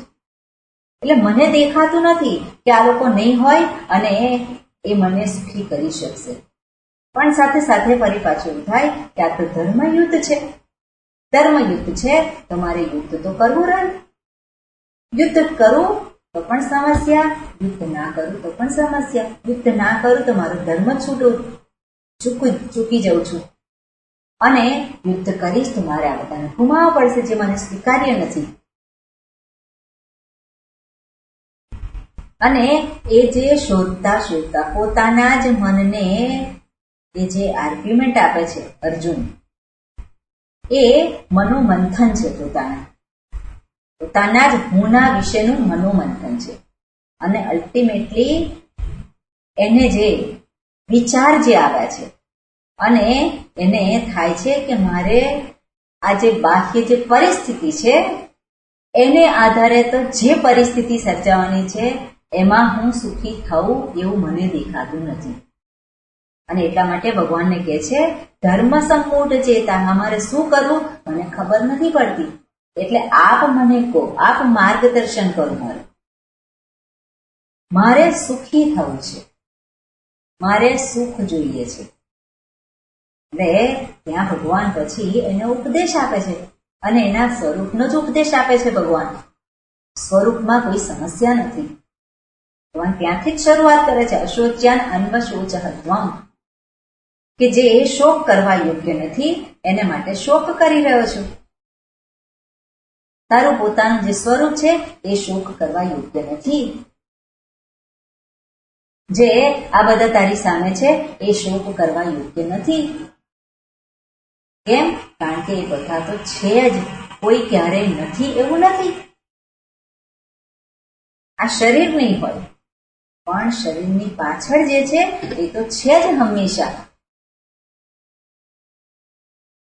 એટલે મને દેખાતું નથી કે આ લોકો નહીં હોય અને એ મને સુખી કરી શકશે. પણ સાથે સાથે ફરી પાછું એવું થાય કે આ તો ધર્મયુદ્ધ છે. ધર્મયુદ્ધ છે તો મારે યુદ્ધ તો કરવું રહે. યુદ્ધ કરું તો પણ સમસ્યા, યુદ્ધ ના કરું તો પણ સમસ્યા. યુદ્ધ ના કરું તો મારો ધર્મ ચૂકી જઉં છું, અને યુદ્ધ કરીશ તો મારે આ બધાને ગુમાવવા પડશે, જે મને સ્વીકાર્ય નથી. અને એ જે શોધતા શોધતા પોતાના જ મનને એ જે આર્ગ્યુમેન્ટ આપે છે અર્જુન, એ મનોમંથન છે. પોતાના જ હુંના વિશેનું મનોમંથન છે. અને અલ્ટિમેટલી એને જે વિચાર જે આવ્યા છે, અને એને થાય છે કે મારે આ જે બાહ્ય જે પરિસ્થિતિ છે એને આધારે તો જે પરિસ્થિતિ સર્જાવાની છે એમાં હું સુખી થવું એવું મને દેખાતું નથી. અને એટલા માટે ભગવાનને કહે છે ધર્મ સંમૂઢ ચેતા, અમારે શું કરવું મને ખબર નથી પડતી, એટલે આપ મને કહો, આપ માર્ગદર્શન કરો. મારે સુખી થવું છે, મારે સુખ જોઈએ છે. એટલે ત્યાં ભગવાન પછી એને ઉપદેશ આપે છે, અને એના સ્વરૂપનો જ ઉપદેશ આપે છે. ભગવાન સ્વરૂપમાં કોઈ સમસ્યા નથી. ભગવાન ત્યાંથી જ શરૂઆત કરે છે. અશોચ્યાન અન્વશોચ હત્વમ, કે જે શોક કરવા યોગ્ય નથી એને માટે શોક કરી રહ્યો છું. તારું પોતાનું જે સ્વરૂપ છે એ શોક કરવા યોગ્ય નથી. જે આ બધા તારી સામે છે એ શોક કરવા યોગ્ય નથી. કેમ? કારણ કે એ બધા તો છે જ, કોઈ ક્યારેય નથી એવું નથી. આ શરીર નહીં હોય, પણ શરીરની પાછળ જે છે એ તો છે જ હંમેશા.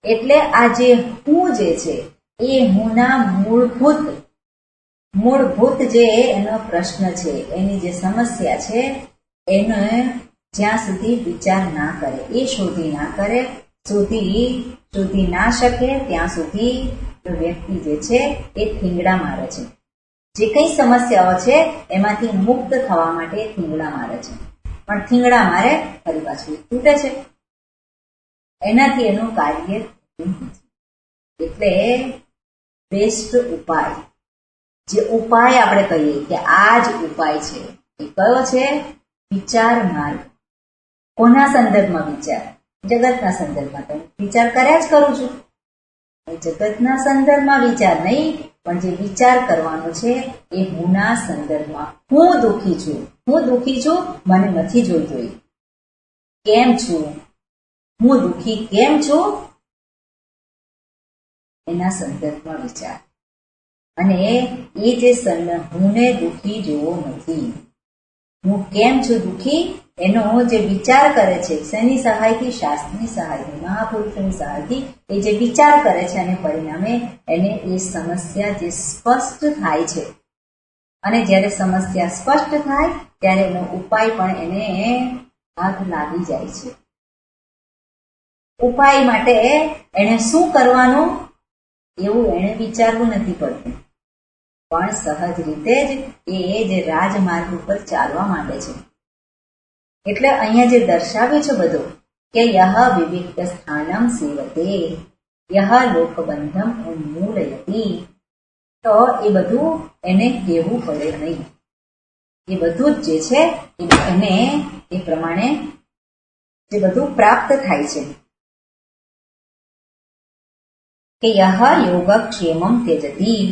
એટલે આ જે હું જે છે એ હુંના મૂળભૂત જે એનો પ્રશ્ન છે, એની જે સમસ્યા છે, એને જ્યાં સુધી વિચાર ના કરે, એ શોધી ના કરે, શોધી ના શકે ત્યાં સુધી વ્યક્તિ જે છે એ થીંગડા મારે છે. જે કઈ સમસ્યાઓ છે એમાંથી મુક્ત થવા માટે થીંગડા મારે છે, પણ થીંગડા મારે ફરી પાછું તૂટે છે. એનાથી એનું કાર્ય એટલે બેસ્ટ ઉપાય, જે ઉપાય આપણે કહીએ કે આ જ ઉપાય છે, એ કયો છે? વિચાર માર્ગ. કોના સંદર્ભમાં વિચાર? જગતના સંદર્ભમાં. તો વિચાર કર્યા જ કરું છું. જગતના સંદર્ભમાં વિચાર નહીં, પણ જે વિચાર કરવાનો છે એ હુંના સંદર્ભમાં. હું દુઃખી છું, મને નથી જોઈતું. કેમ છું હું દુઃખી, કેમ છું એના સંદર્ભમાં વિચાર. અને એ જે હુંને દુઃખી જોવો નથી, હું કેમ છું દુઃખી એનો જે વિચાર કરે છે, શેની સહાયથી? શાસ્ત્રની સહાયથી, મહાપુરુષોની સહાયથી એ જે વિચાર કરે છે, અને પરિણામે એને એ સમસ્યા જે સ્પષ્ટ થાય છે. અને જ્યારે સમસ્યા સ્પષ્ટ થાય ત્યારે એનો ઉપાય પણ એને હાથ લાગી જાય છે. ઉપાય માટે એને શું કરવાનું એવું એને વિચારવું નથી પડતું, પણ સહજ રીતે જ એ જે રાજમાર્ગ ઉપર ચાલવા માંડે છે. એટલે અહીંયા જે દર્શાવ્યું છે બધું કે યહ વિવિક્ત સ્થાનમ સેવતે યહ લોકબંધમ ઉન્મૂલયતિ, તો એ બધું એને કહેવું પડે નહીં. એ બધું જ જે છે એને એ પ્રમાણે જે બધું પ્રાપ્ત થાય છે કે યહ યોગક્ષેમમ ત્યજતી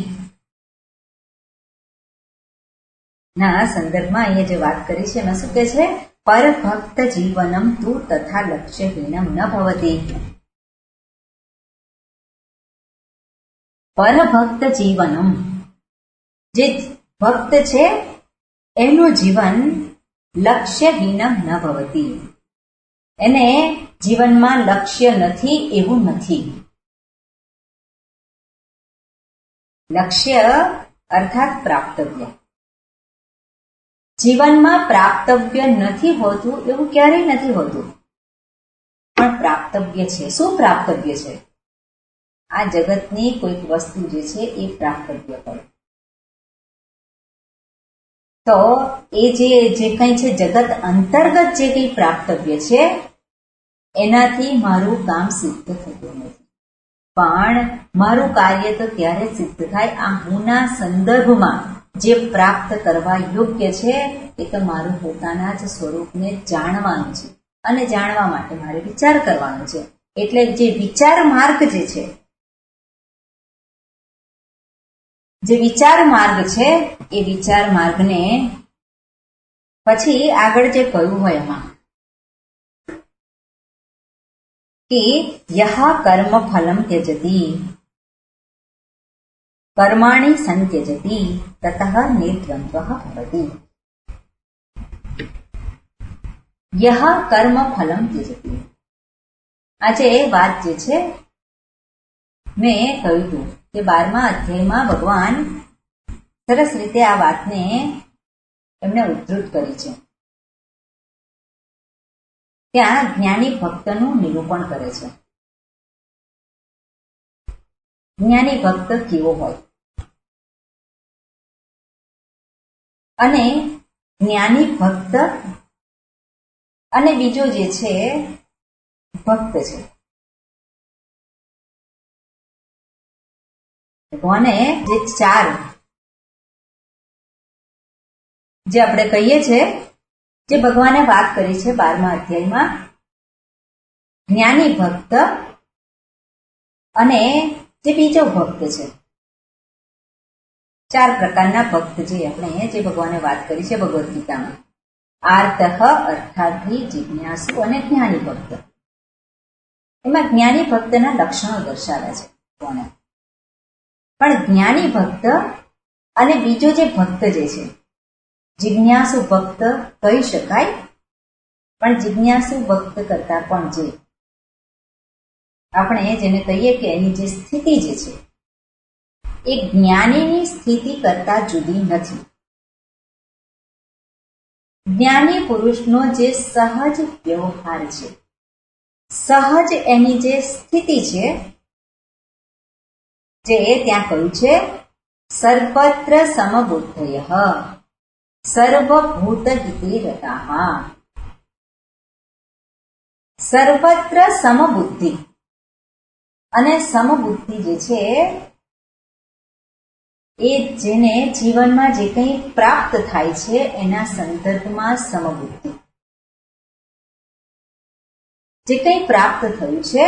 ના સંદર્ભમાં અહીંયા જે વાત કરી છે એમાં શું કે છે, પરભક્ત જીવનમ તું તથા લક્ષ્યહીનમ ન ભવતી. પરભક્ત જીવનમ, જે ભક્ત છે એનું જીવન લક્ષ્યહીનમ ન ભવતી, એને જીવનમાં લક્ષ્ય નથી એવું નથી. લક્ષ્ય અર્થાત પ્રાપ્તવ્ય, જીવનમાં પ્રાપ્તવ્ય નથી હોતું એવું ક્યારેય નથી હોતું, પણ પ્રાપ્તવ્ય છે. શું પ્રાપ્તવ્ય છે? આ જગતની કોઈક વસ્તુ જે છે એ પ્રાપ્તવ્ય હોય તો એ જે કંઈ છે જગત અંતર્ગત જે કંઈ પ્રાપ્તવ્ય છે એનાથી મારું કામ સિદ્ધ થતું નથી, પણ મારું કાર્ય તો ત્યારે સિદ્ધ થાય આ હુંના સંદર્ભમાં જે પ્રાપ્ત કરવા યોગ્ય છે એ તો મારું પોતાના જ સ્વરૂપને જાણવાનું છે, અને જાણવા માટે મારે વિચાર કરવાનો છે. એટલે જે વિચાર માર્ગ છે એ વિચાર માર્ગને પછી આગળ જે કહ્યું હોય એમાં કે યહ કર્મ ફલમ ત્યજતી કર્માણિ સંત્યજતી તતઃ નિર્દ્વંદ્વઃ ભવતિ. યહ કર્મ ફલમ ત્યજતી, આજે વાત જે છે મેં કહ્યું હતું કે 12મા અધ્યાયમાં ભગવાન સરસ રીતે આ વાતને એમણે ઉદ્ધૃત કરી છે. ત્યાં જ્ઞાની ભક્તનું નિરૂપણ કરે છે. જ્ઞાની ભક્ત કેવો હોય, અને જ્ઞાની ભક્ત અને બીજો જે છે ભક્ત છે, ભગવાને જે ચાર જે આપણે કહીએ છીએ જે ભગવાને વાત કરી છે 12મા અધ્યાયમાં, જ્ઞાની ભક્ત અને જે બીજો ભક્ત છે, ચાર પ્રકારના ભક્ત જે ભગવાને વાત કરી છે ભગવદ્ ગીતામાં. આર્તઃ, અર્થાર્થી, જિજ્ઞાસુ અને જ્ઞાની ભક્ત. એમાં જ્ઞાની ભક્તના લક્ષણો દર્શાવ્યા છે કોને, પણ જ્ઞાની ભક્ત અને બીજો જે ભક્ત જે છે જિજ્ઞાસુ ભક્ત કહી શકાય, પણ જિજ્ઞાસુ ભક્ત કરતા પણ જે આપણે જેને કહીએ કે એની જે સ્થિતિ જે છે એ જ્ઞાનીની સ્થિતિ કરતા જુદી નથી. જ્ઞાની પુરુષનો જે સહજ વ્યવહાર છે, સહજ એની જે સ્થિતિ છે જે ત્યાં કહ્યું છે સર્વત્ર સમબુદ્ધયઃ સર્વભૂત હિતે રતાઃ. સર્વત્ર સમબુદ્ધિ, અને સમબુદ્ધિ જે છે એ જેને જીવનમાં જે કંઈ પ્રાપ્ત થાય છે એના સંદર્ભમાં સમબુદ્ધિ. જે કંઈ પ્રાપ્ત થયું છે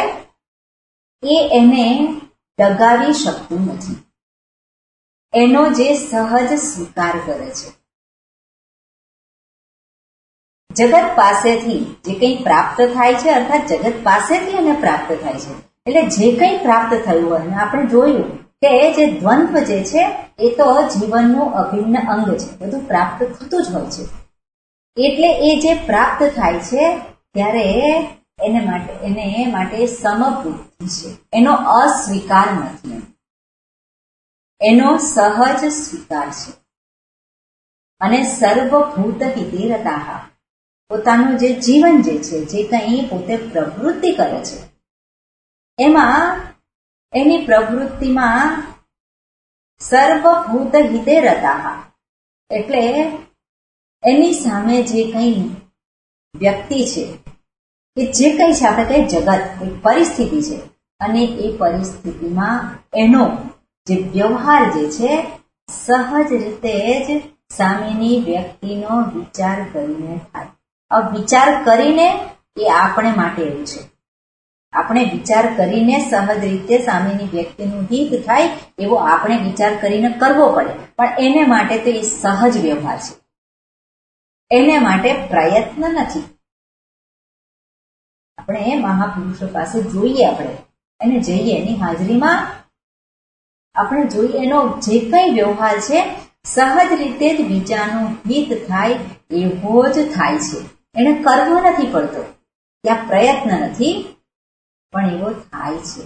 એ એને ડગાવી શકતું નથી, એનો જે સહજ સ્વીકાર કરે છે. જગત પાસેથી જે કંઈ પ્રાપ્ત થાય છે, અર્થાત જગત પાસેથી એને પ્રાપ્ત થાય છે. એટલે જે કંઈ પ્રાપ્ત થયું હોય, આપણે જોયું કે જે દ્વંદ્વ જે છે એ તો જીવનનું અભિન્ન અંગ છે, બધું પ્રાપ્ત થતું જ હોય છે. એટલે એ જે પ્રાપ્ત થાય છે ત્યારે એને માટે સમબુદ્ધિ છે, એનો અસ્વીકાર નથી, એનો સહજ સ્વીકાર છે. અને સર્વભૂત હિતે રતાઃ, પોતાનું જે જીવન જે છે, જે કંઈ પોતે પ્રવૃત્તિ કરે છે એમાં એની પ્રવૃત્તિમાં સર્વભૂત હિતે રતા, એટલે એની સામે જે કંઈ વ્યક્તિ છે કે જે કંઈ છે આપણે કઈ જગત એક પરિસ્થિતિ છે, અને એ પરિસ્થિતિમાં એનો જે વ્યવહાર જે છે સહજ રીતે જ સામેની વ્યક્તિનો વિચાર કરીને થાય. હવે વિચાર કરીને એ આપણે માટે એવું છે, આપણે વિચાર કરીને સહજ રીતે સામેની વ્યક્તિનું હિત થાય એવો આપણે વિચાર કરીને કરવો પડે, પણ એને માટે તો એ સહજ વ્યવહાર છે, એને માટે પ્રયત્ન નથી. આપણે મહાપુરુષો પાસે જોઈએ, આપણે એને જઈએ, એની હાજરીમાં આપણે જોઈએ એનો જે કંઈ વ્યવહાર છે સહજ રીતે જ બીજાનું હિત થાય એવો જ થાય છે. એને કરવો નથી પડતો, ત્યાં પ્રયત્ન નથી, પણ એવો થાય છે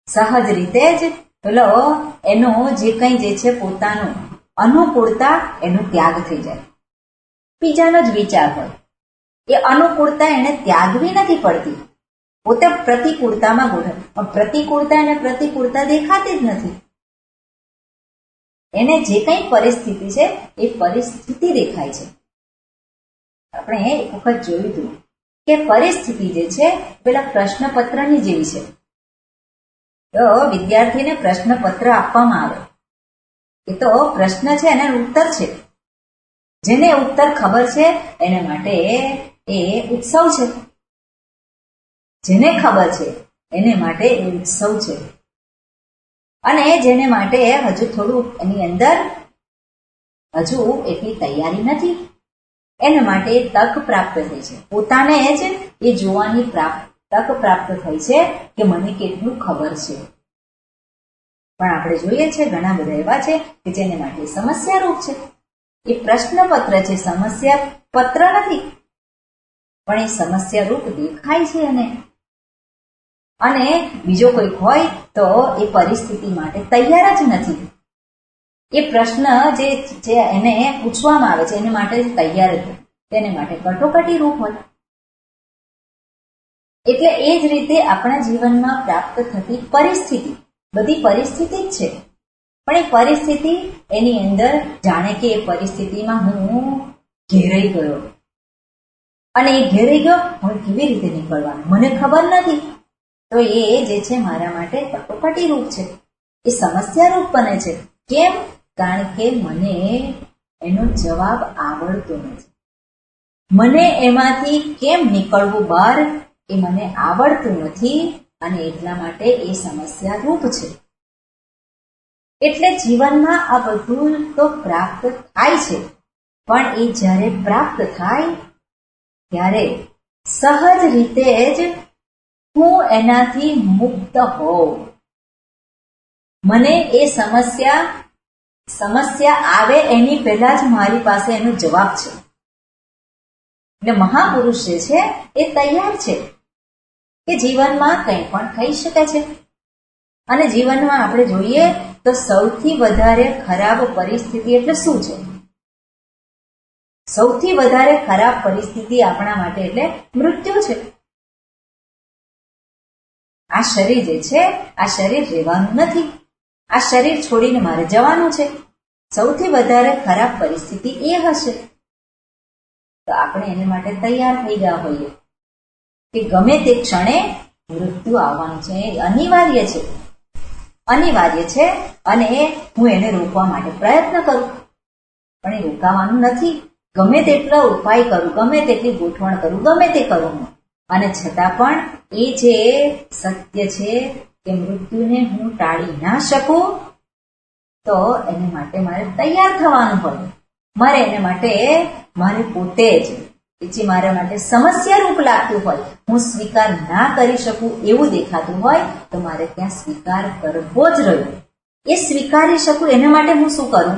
સહજ રીતે જ. પેલો એનો જે કંઈ જે છે પોતાનું અનુકૂળતા એનો ત્યાગ થઈ જાય, બીજાનો જ વિચાર હોય. એ અનુકૂળતા એને ત્યાગવી નથી પડતી, પોતે પ્રતિકૂળતામાં ગોઠવે, પણ પ્રતિકૂળતા એને પ્રતિકૂળતા દેખાતી જ નથી. એને જે કંઈ પરિસ્થિતિ છે એ પરિસ્થિતિ દેખાય છે. આપણે એક વખત જોયું હતું કે પરિસ્થિતિ જે છે પેલા પ્રશ્નપત્રની જેવી છે. તો વિદ્યાર્થીને પ્રશ્નપત્ર આપવામાં આવે, એ તો પ્રશ્ન છે એનો ઉત્તર છે, જેને ઉત્તર ખબર છે એને માટે એ ઉત્સવ છે, જેને ખબર છે એને માટે એ ઉત્સવ છે. અને જેને માટે હજુ થોડું એની અંદર હજુ એટલી તૈયારી નથી, એના માટે તક પ્રાપ્ત થઈ છે, પોતાને જ એ જોવાની તક પ્રાપ્ત થઈ છે કે મને કેટલું ખબર છે. પણ આપણે જોઈએ છે ઘણા બધા એવા છે કે જેને માટે સમસ્યા રૂપ છે. એ પ્રશ્નપત્ર છે, સમસ્યા પત્ર નથી, પણ એ સમસ્યા રૂપ દેખાય છે. અને બીજો કોઈક હોય તો એ પરિસ્થિતિ માટે તૈયાર જ નથી. એ પ્રશ્ન જે એને પૂછવામાં આવે છે એને માટે તૈયાર જ, તેને માટે કટોકટી રૂપ હોય. એટલે એ જ રીતે આપણા જીવનમાં પ્રાપ્ત થતી પરિસ્થિતિ, બધી પરિસ્થિતિ જ છે, પણ એ પરિસ્થિતિ એની અંદર જાણે કે એ પરિસ્થિતિમાં હું ઘેરાઈ ગયો, અને એ ઘેરાઈ ગયો, હવે કેવી રીતે નીકળવાનું મને ખબર નથી. તો એ જે છે મારા માટે કટોકટી રૂપ છે, એ સમસ્યા રૂપ બને છે. કેમ? કારણ કે મને એનો જવાબ આવડતો નથી, મને એમાંથી કેમ નીકળવું બહાર એ મને આવડતું નથી, અને એટલા માટે એ સમસ્યા રૂપ છે. એટલે જીવનમાં આ બધું તો પ્રાપ્ત થાય છે, પણ એ જ્યારે પ્રાપ્ત થાય ત્યારે સહજ રીતે જ હું એનાથી મુક્ત હોઉં. મને એ સમસ્યા આવે એની પહેલા જ મારી પાસે એનો જવાબ છે. એટલે મહાપુરુષ જે છે એ તૈયાર છે કે જીવનમાં કંઈ પણ થઈ શકે છે. અને જીવનમાં આપણે જોઈએ તો સૌથી વધારે ખરાબ પરિસ્થિતિ એટલે શું છે? સૌથી વધારે ખરાબ પરિસ્થિતિ આપણા માટે એટલે મૃત્યુ છે. આ શરીર જે છે, આ શરીર રહેવાનું નથી, આ શરીર છોડીને મારે જવાનું છે. સૌથી વધારે ખરાબ પરિસ્થિતિ એ હશે. તો આપણે એને માટે તૈયાર થઈ ગયા હોઈએ કે ગમે તે ક્ષણે મૃત્યુ આવવાનું છે, એ અનિવાર્ય છે, અનિવાર્ય છે. અને હું એને રોકવા માટે પ્રયત્ન કરું, પણ એ રોકાવાનું નથી. ગમે તેટલા ઉપાય કરું, ગમે તેટલી ગોઠવણ કરું, ગમે તે કરું, અને છતાં પણ એ જે સત્ય છે કે મૃત્યુને હું ટાળી ના શકું, તો એને માટે મારે તૈયાર થવાનું પડે. મારે એને માટે મારે પોતે જ જે મારા માટે સમસ્યા રૂપ લાગતું હોય, હું સ્વીકાર ના કરી શકું એવું દેખાતું હોય, તો મારે ત્યાં સ્વીકાર કરવો જ રહ્યો. એ સ્વીકારી શકું એના માટે હું શું કરું?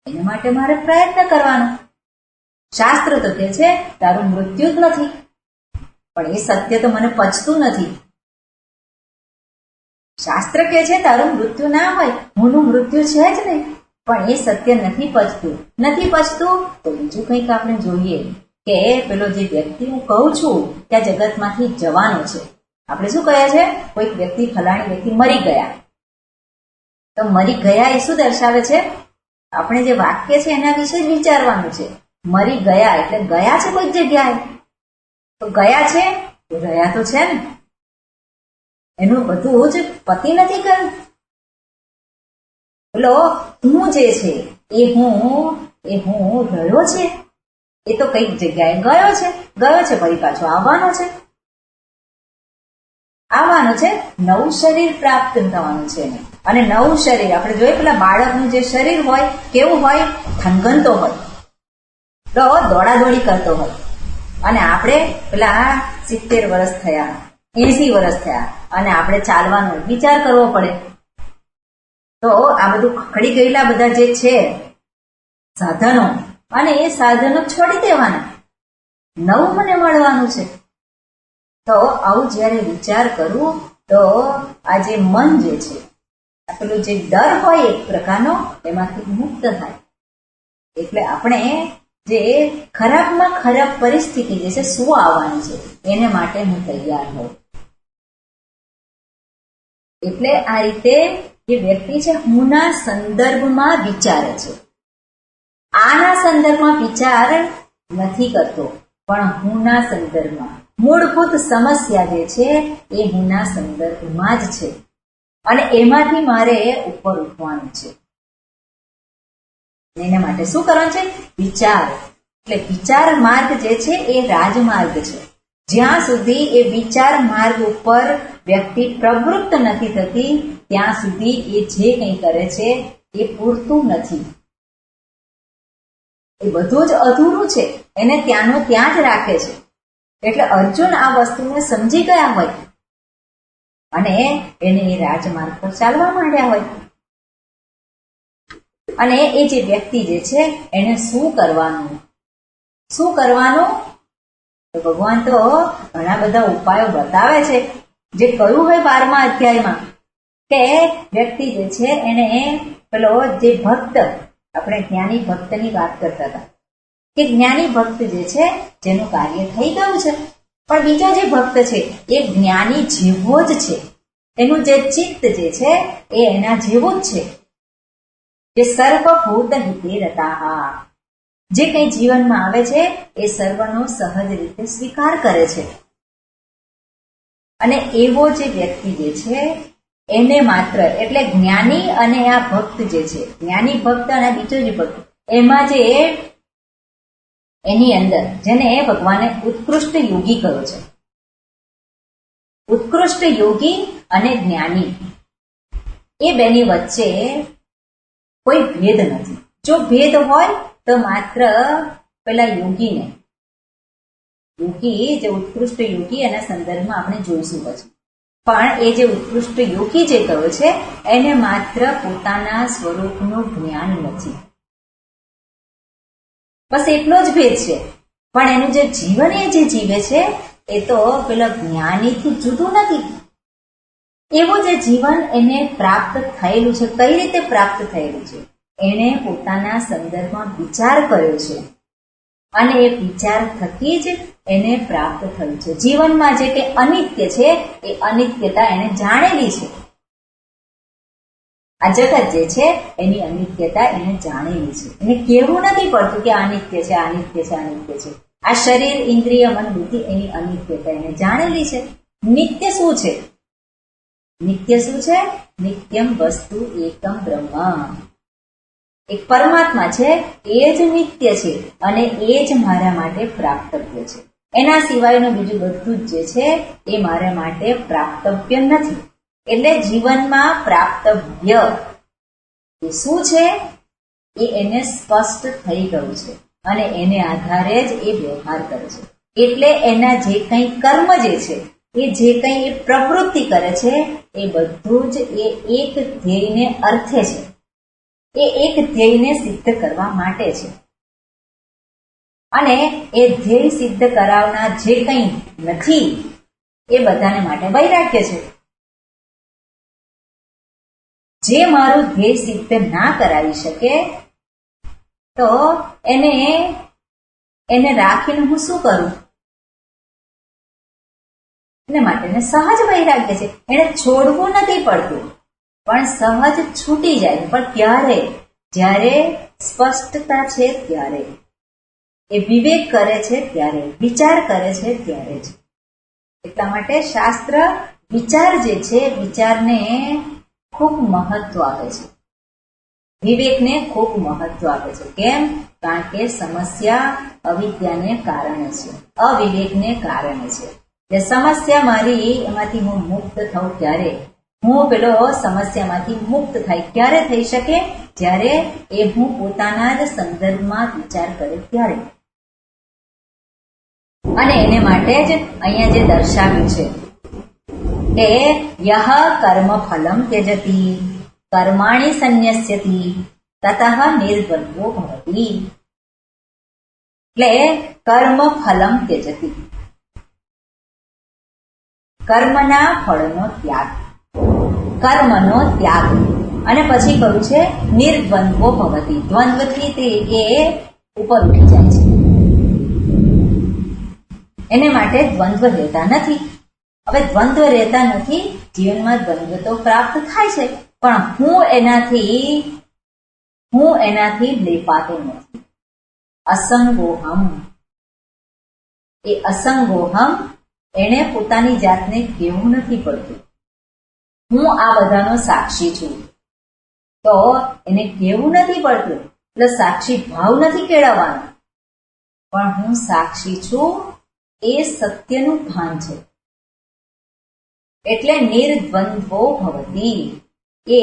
એના માટે મારે પ્રયત્ન કરવાનો. શાસ્ત્ર તો કહે છે તારું મૃત્યુ જ નથી, પણ એ સત્ય તો મને પચતું નથી. શાસ્ત્ર કહે છે તારું મૃત્યુ ના હોય, હુંનું મૃત્યુ છે જ નહીં, પણ એ સત્ય નથી પચતું. નથી પચતું તો બીજું કંઈક આપણે જોઈએ કે પેલો જે વ્યક્તિ હું કહું છું કે આ જગતમાંથી જવાનો છે, આપણે શું કહે છે, કોઈક વ્યક્તિ ફલાણી વ્યક્તિ મરી ગયા, તો મરી ગયા એ શું દર્શાવે છે, આપણે જે વાક્ય છે એના વિશે જ વિચારવાનું છે. મરી ગયા એટલે ગયા છે કોઈક જગ્યાએ, તો ગયા છે રહ્યા તો છે ને, એનું બધું જ પતિ નથી કર્યું. પેલો હું જે છે એ હું રહ્યો છે, એ તો કઈક જગ્યાએ ગયો છે ફરી પાછો આવવાનો છે, નવું શરીર પ્રાપ્ત થવાનું છે એને. અને નવું શરીર આપણે જોઈએ પેલા બાળકનું જે શરીર હોય કેવું હોય, થનગનતો હોય, તો દોડાદોડી કરતો હોય. અને આપણે પેલા 70 વર્ષ થયા, 80 વર્ષ થયા અને આપણે ચાલવાનો વિચાર કરવો પડે, તો આ બધું ખખડી ગયેલા બધા જે છે સાધનો, અને એ સાધનો છોડી દેવાના, નવું મને મળવાનું છે. તો આવું જયારે વિચાર કરું તો આ જે મન જે છે, પેલું જે ડર હોય એક પ્રકારનો, એમાંથી મુક્ત થાય. એટલે આપણે જે ખરાબમાં ખરાબ પરિસ્થિતિ જે છે શું આવવાની છે એને માટે હું તૈયાર હોઉં. એટલે આ રીતે જે વ્યક્તિ છે હુંના સંદર્ભમાં વિચારે છે, આના સંદર્ભમાં વિચાર નથી કરતો, પણ હુંના સંદર્ભમાં મૂળભૂત સમસ્યા જે છે એ હુંના સંદર્ભમાં જ છે, અને એમાંથી મારે ઉપર ઉઠવાનું છે. એના માટે શું કરવાનું છે, વિચાર. એટલે વિચાર માર્ગ જે છે એ રાજમાર્ગ છે. જ્યાં સુધી એ વિચાર માર્ગ ઉપર વ્યક્તિ પ્રવૃત્ત નથી થતી ત્યાં સુધી એ જે કંઈ કરે છે એ પૂરતું નથી, એ બધું જ અધૂરું છે, એને ત્યાંનો ત્યાં જ રાખે છે. એટલે અર્જુન આ વસ્તુને સમજી ગયા હોય અને એને એ રાજમાર્ગ પર ચાલવા માંડ્યા હોય. અને એ જે વ્યક્તિ જે છે એને શું કરવાનું, તો ભગવાન તો ઘણા બધા ઉપાયો બતાવે છે. જે કહ્યું હોય 12મા અધ્યાયમાં કે વ્યક્તિ જે છે એને પેલો જે ભક્ત, આપણે જ્ઞાની ભક્તની વાત કરતા હતા કે જ્ઞાની ભક્ત જે છે જેનું કાર્ય થઈ ગયું છે, પણ બીજો જે ભક્ત છે એ જ્ઞાની જેવો જ છે, એનું જે ચિત્ત જે છે એ એના જેવું જ છે. જે સર્વભૂત હિતે રતાઃ, જે કંઈ જીવનમાં આવે છે એ સર્વનો સહજ રીતે સ્વીકાર કરે છે. અને એવો જે વ્યક્તિ જે છે એને માત્ર, એટલે જ્ઞાની અને આ ભક્ત જે છે, જ્ઞાની ભક્ત અને બીજો જે ભક્ત, એમાં જે એની અંદર જેને ભગવાને ઉત્કૃષ્ટ યોગી કહ્યો છે, ઉત્કૃષ્ટ યોગી અને જ્ઞાની, એ બેની વચ્ચે કોઈ ભેદ નથી. જો ભેદ હોય તો માત્ર પેલા યોગીને, યોગી જે ઉત્કૃષ્ટ યોગી એના સંદર્ભમાં આપણે જોઈશું પછી, પણ એ જે ઉત્કૃષ્ટ યોગી જે કહ્યો છે એને માત્ર પોતાના સ્વરૂપનું જ્ઞાન નથી, બસ એટલો જ ભેદ છે. પણ એનું જે જીવન એ જે જીવે છે એ તો પેલા જ્ઞાનીથી જુદું નથી. એવું જે જીવન એને પ્રાપ્ત થયેલું છે, કઈ રીતે પ્રાપ્ત થયેલું છે, એને પોતાના સંદર્ભમાં વિચાર કર્યો છે અને એ વિચાર થકી જ એને પ્રાપ્ત થયું છે. જીવનમાં જે કે અનિત્ય છે એ અનિત્યતા એને જાણેલી છે. આ જગત જે છે એની અનિત્યતા એને જાણેલી છે, એને કહેવું નથી પડતું કે અનિત્ય છે, અનિત્ય છે, અનિત્ય છે. આ શરીર, ઇન્દ્રિય, મન, બુદ્ધિ એની અનિત્યતા એને જાણેલી છે. નિત્ય શું છે? નિત્ય શું છે? નિત્યમ વસ્તુ એકમ બ્રહ્મ, એક પરમાત્મા છે એ જ નિત્ય છે અને એ જ મારા માટે પ્રાપ્તવ્ય છે. એના સિવાયનું બીજું બધું જ જે છે એ મારા માટે પ્રાપ્તવ્ય નથી. એટલે જીવનમાં પ્રાપ્તવ્ય એ શું છે એ એને સ્પષ્ટ થઈ ગયું છે અને એને આધારે જ એ વ્યવહાર કરે છે. એટલે એના જે કંઈ કર્મ જે છે, એ જે કંઈ એ પ્રવૃત્તિ કરે છે એ બધું જ એ એક ધ્યેયને અર્થે છે, એ એક ધ્યેયને સિદ્ધ કરવા માટે છે. અને એ ધ્યેય સિદ્ધ કરાવનાર જે કંઈ નથી એ બધાને માટે વૈરાગ્ય છે. જે મારું ધ્યેય સિદ્ધ ના કરાવી શકે તો એને એને રાખીને હું શું કરું? એને માટે સહજ વૈરાગ્ય છે. એને છોડવું નથી પડતું, પણ સહજ છૂટી જાય. પણ ક્યારે? જ્યારે સ્પષ્ટતા છે ત્યારે, એ વિવેક કરે છે ત્યારે, વિચાર કરે છે ત્યારે જ. એટલા માટે શાસ્ત્ર વિચાર જે છે, વિચારને ખૂબ મહત્વ આપે છે, વિવેકને ખૂબ મહત્વ આપે છે. કેમ? કારણ કે સમસ્યા અવિદ્યાને કારણે છે, અવિવેકને કારણે છે. જે સમસ્યા મારી, એમાંથી હું મુક્ત થઉં ત્યારે, હું પેલો સમસ્યામાંથી મુક્ત થાય ક્યારે થઈ શકે? જ્યારે એ હું પોતાના જ સંદર્ભમાં વિચાર કરે ત્યારે. અને એને માટે જ અહીંયા જે દર્શાવ્યું છે કે યહ કર્મ ફલમ ત્યજતી કર્માણિ સંન્યસ્યતિ તતઃ નિર્દ્વંદ્વો ભવતિ. એટલે કર્મ ફલમ ત્યજતી, કર્મના ફળનો ત્યાગ, કર્મનો ત્યાગ. અને પછી કહ્યું છે નિર્દ્વંદ્વો ભવતિ. દ્વંદ્વથી તે એ ઉપર ઉઠી જાય છે. એને માટે દ્વંદ્વ રહેતા નથી. હવે દ્વંદ્વ રહેતા નથી, જીવનમાં દ્વંદ્વ તો પ્રાપ્ત થાય છે, પણ હું એનાથી લેપાતો નથી. અસંગોહમ, એ અસંગોહમ એને પોતાની જાતને કહેવું નથી પડતું. હું આ બધાનો સાક્ષી છું, તો એને કહેવું નથી પડતું. એટલે સાક્ષી ભાવ નથી કેળવવાનો, પણ હું સાક્ષી છું એ સત્યનું ભાન છે. એટલે નિર્દ્વંદ્વો ભવતિ, એ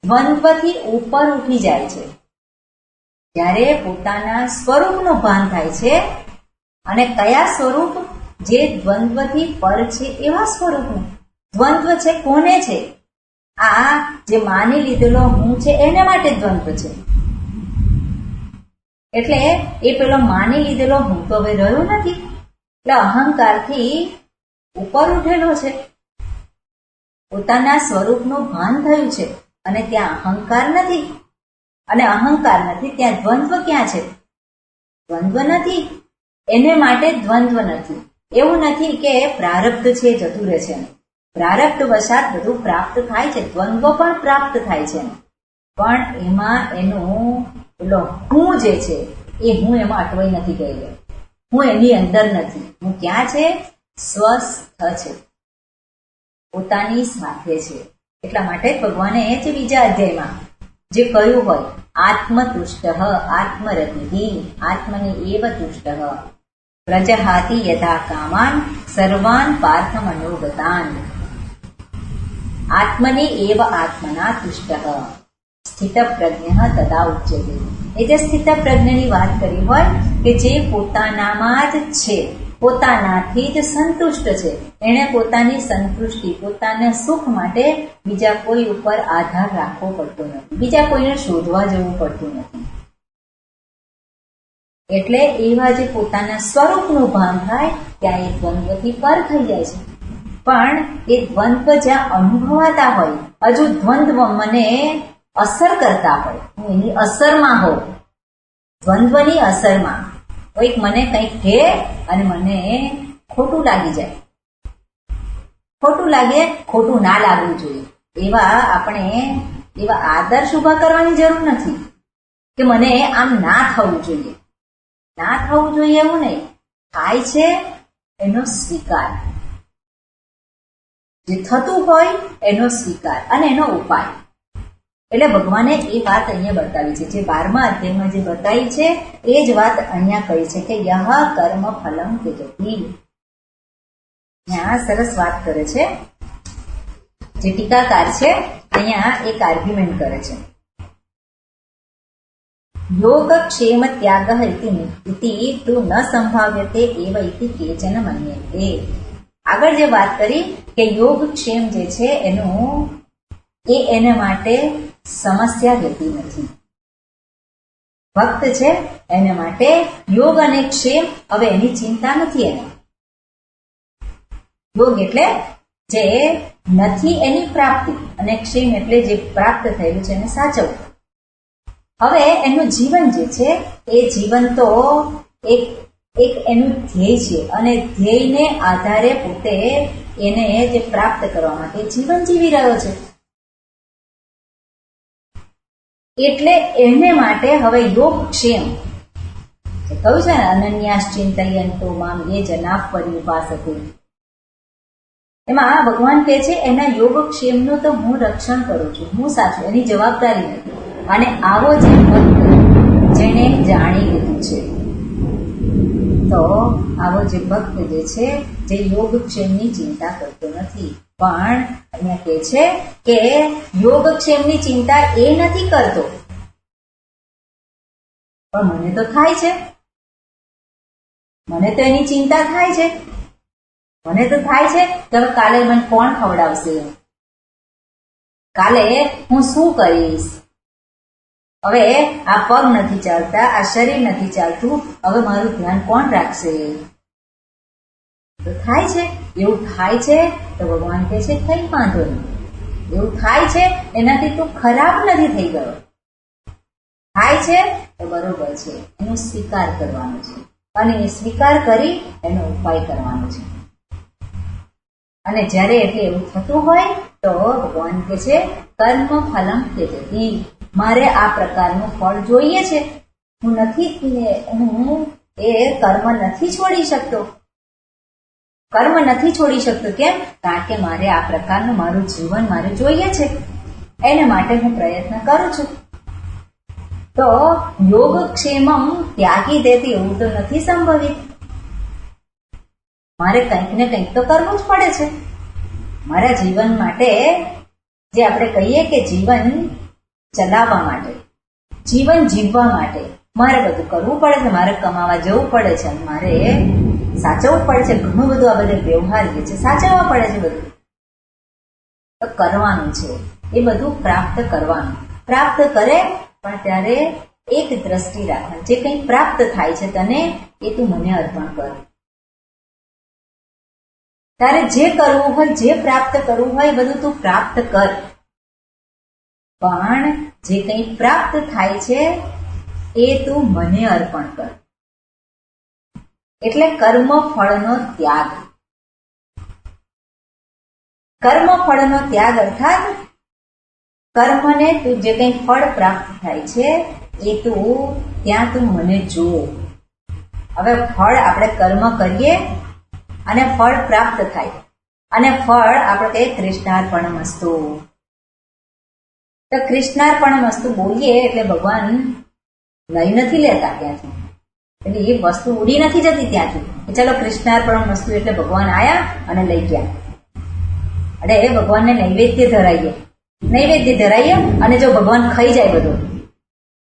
દ્વંદ્વથી ઉપર ઉઠી જાય છે. જ્યારે પોતાના સ્વરૂપનું ભાન થાય છે, અને કયા સ્વરૂપ? જે દ્વંદ્વથી પર છે એવા સ્વરૂપનું. દ્વંદ્વ છે કોને છે? આ જે માની લીધેલો હું છે એને માટે દ્વંદ્વ છે. એટલે એ પેલો માની લીધેલો હું તો હવે રહ્યો નથી, એટલે અહંકારથી ઉપર ઉઠેલો છે. પોતાના સ્વરૂપનું ભાન થયું છે, અને ત્યાં અહંકાર નથી. અને અહંકાર નથી ત્યાં દ્વંદ્વ ક્યાં છે? દ્વંદ્વ નથી. એને માટે દ્વંદ્વ નથી. એવું નથી કે પ્રારબ્ધ છે જતું રહે છે, પ્રારબ્ધ વશાત બધું પ્રાપ્ત થાય છે, દ્વંદ્વ પણ પ્રાપ્ત થાય છે, પણ એમાં એનું પેલો હું જે છે એ હું એમાં અટવાઈ નથી ગયેલો. હું એની અંદર નથી. હું ક્યાં છે? સ્વસ્થ છે, પોતાની સાથે છે. એટલા માટે ભગવાને જ બીજા અધ્યાયમાં જે કહ્યું હોય, આત્મતુષ્ટ આત્મરતિ આત્મની એવ તુષ્ટ પ્રજહાતિ યથા કામાન સર્વાન પાર્થ મનોગતાન. આત્મની એવ આત્મના તુષ્ટ સ્થિત પ્રજ્ઞ તદા ઉચ્યતે. એ જે સ્થિત પ્રજ્ઞની વાત કરી હોય કે જે પોતાનામાં જ છે, પોતાનાથી જ સંતુષ્ટ છે, એને પોતાની સંતુષ્ટિ, પોતાના સુખ માટે બીજા કોઈ ઉપર આધાર રાખવો પડતો નથી, બીજા કોઈને શોધવા જવું પડતું નથી. એટલે એવા જે પોતાના સ્વરૂપનું ભાન થાય ત્યાં એ દ્વંદ્વથી પર થઈ જાય છે. પણ એ દ્વંદ્વ જ્યાં અનુભવાતા હોય, હજુ દ્વંદ્વ મને અસર કરતા હોય, હું એની અસરમાં હોઉં, દ્વંદ્વની અસરમાં. કોઈક મને કંઈક કહે અને મને ખોટું લાગી જાય, ખોટું લાગે, ખોટું ના લાગવું જોઈએ. આપણે એવા આદર્શ ઉભા કરવાની જરૂર નથી કે મને આમ ના થવું જોઈએ, ના થવું જોઈએ એવું નહીં. થાય છે એનો સ્વીકાર, જે થતું હોય એનો સ્વીકાર અને એનો ઉપાય. એટલે ભગવાને એ વાત અહીંયા બતાવી છે, જે 12મા અધ્યાયમાં જે બતાવી છે એ જ વાત અહીંયા કહી છે કે યહ કર્મ ફલમ ત્યજતિ. અહીંયા સરસ વાત કરે છે જે ટીકાકાર છે, અહીંયા એક આર્ગ્યુમેન્ટ કરે છે. યોગક્ષેમ ત્યાગ ઇતિ તુ ન સંભાવ્યતે એવ ઇતિ કેચન મન્યતે. આગળ જે વાત કરી કે યોગક્ષેમ જે છે એના માટે સમસ્યા રહેતી નથી. ભક્ત છે એના માટે યોગ અને ક્ષેમ હવે એની ચિંતા નથી. એને યોગ એટલે જે નથી એની પ્રાપ્તિ, અને ક્ષેમ એટલે જે પ્રાપ્ત થયેલું છે એને સાચવવું. હવે એનું જીવન જે છે એ જીવન તો એક એક એનું ધ્યેય છે અને ધ્યેયને આધારે પોતે એને જે પ્રાપ્ત કરવા માટે જીવન જીવી રહ્યો છે. એટલે એને માટે હવે યોગક્ષેમ કહ્યું છે ને, અનન્યાસ ચિંતયંતો મામ યે જનાઃ પર્યુપાસતે. એમાં ભગવાન કહે છે એના યોગક્ષેમનું તો હું રક્ષણ કરું છું, હું સાચું, એની જવાબદારી નથી. અને આવો જે ભક્ત જેને જાણી લીધું છે, તો આવો જે ભક્ત જે છે જે યોગક્ષેમની ચિંતા કરતો નથી, પણ અહીંયા કહે છે કે યોગક્ષેમની ચિંતા એ નથી કરતો, પણ મને તો થાય છે, મને તો એની ચિંતા થાય છે. મને તો થાય છે કે હવે કાલે મને કોણ ખવડાવશે, કાલે હું શું કરીશ, હવે આ પગ નથી ચાલતા, આ શરીર નથી ચાલતું, હવે મારું ધ્યાન કોણ રાખશે. તો થાય છે, એવું થાય છે. તો ભગવાન કહે છે કઈ વાંધો નહીં, એવું થાય છે એનાથી તું ખરાબ નથી થઈ ગયો. થાય છે તો બરોબર છે, એનો સ્વીકાર કરવાનો છે અને એ સ્વીકાર કરી એનો ઉપાય કરવાનો છે. અને જ્યારે એટલે એવું થતું હોય તો ભગવાન કહે છે કર્મ ફલમ ત્યજતી, મારે આ પ્રકારનું ફળ જોઈએ છે, હું એ કર્મ નથી છોડી શકતો. કર્મ નથી છોડી શકતો કેમ? કારણ કે મારે આ પ્રકારનું મારું જીવન મારે જોઈએ છે, એને માટે હું પ્રયત્ન કરું છું. તો યોગક્ષેમમ ત્યાગી દેતી એવું તો નથી સંભવિત. મારે કંઈક ને કંઈક તો કરવું જ પડે છે મારા જીવન માટે. જે આપણે કહીએ કે જીવન ચલાવવા માટે, જીવન જીવવા માટે મારે બધું કરવું પડે છે, મારે કમાવા જવું પડે છે, મારે સાચવવું પડે છે, ઘણું બધું આ બધું વ્યવહાર જે છે સાચવવા પડે છે, બધું તો કરવાનું છે. એ બધું પ્રાપ્ત કરવાનું, પ્રાપ્ત કરે પણ ત્યારે એક દ્રષ્ટિ રાખવાની, જે કંઈ પ્રાપ્ત થાય છે તને એ તું મને અર્પણ કર. તારે જે કરવું હોય, જે પ્રાપ્ત કરવું હોય બધું તું પ્રાપ્ત કર, પણ જે કંઈ પ્રાપ્ત થાય છે એ તું મને અર્પણ કર. એટલે કર્મ ફળનો ત્યાગ. કર્મ ફળનો ત્યાગ અર્થાત કર્મને તું જે કંઈ ફળ પ્રાપ્ત થાય છે એ તું ત્યાં તું મને જો. હવે ફળ આપણે કર્મ કરીએ અને ફળ પ્રાપ્ત થાય, અને ફળ આપણે કહીએ કૃષ્ણાર્પણમસ્તુ. તો કૃષ્ણાર્પણમસ્તુ બોલીએ એટલે ભગવાન લઈ નથી લેતા ત્યાંથી, એટલે એ વસ્તુ ઉડી નથી જતી ત્યાંથી. ચાલો કૃષ્ણાર્પણમસ્તુ એટલે ભગવાન આયા અને લઈ ગયા. અરે એ ભગવાનને નૈવેદ્ય ધરાઈએ, નૈવેદ્ય ધરાઈએ અને જો ભગવાન ખાઈ જાય બધું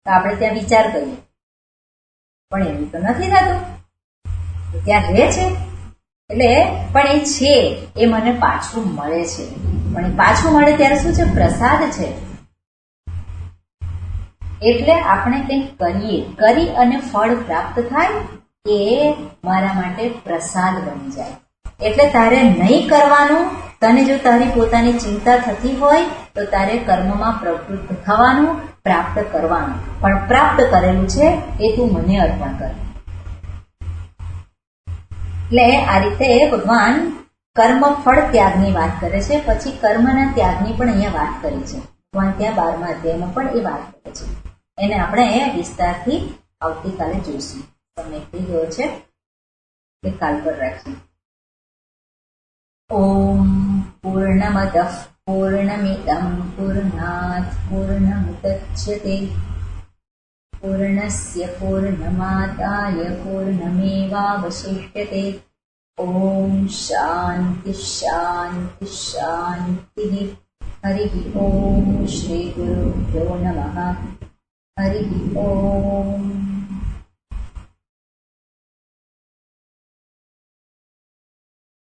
તો આપણે ત્યાં વિચાર કરીએ, પણ એવું તો નથી થતું. ત્યાં રહે છે એટલે પણ એ છે એ મને પાછું મળે છે, પણ એ પાછું મળે ત્યારે શું છે? પ્રસાદ છે. એટલે આપણે કંઈક કરીએ, કરી અને ફળ પ્રાપ્ત થાય એ મારા માટે પ્રસાદ બની જાય. એટલે તારે નહીં કરવાનું, તને જો તારી પોતાની ચિંતા થતી હોય તો તારે કર્મમાં પ્રવૃત્ત થવાનું, પ્રાપ્ત કરવાનું, પણ પ્રાપ્ત કરેલું છે એ તું મને અર્પણ કર. એટલે આ રીતે ભગવાન કર્મ ફળ ત્યાગની વાત કરે છે, પછી કર્મના ત્યાગની પણ અહીંયા વાત કરી છે. ભગવાન ત્યાં 12મા અધ્યાયમાં પણ એ વાત કરે છે. એને આપણે વિસ્તારથી આવતીકાલે જોઈશું. સમય થઈ ગયો છે એ કાલ પર રાખીએ. ઓમ પૂર્ણમદઃ પૂર્ણમિદં પૂર્ણાત પૂર્ણમુદચ્યતે પૂર્ણસ્ય પૂર્ણમાદાય પૂર્ણમેવાવશિષ્યતે. ઓમ શાંતિ શાંતિ શાંતિ. હરિ ઓમ શ્રી ગુરુભ્યો નમઃ. હરિ ઓમ.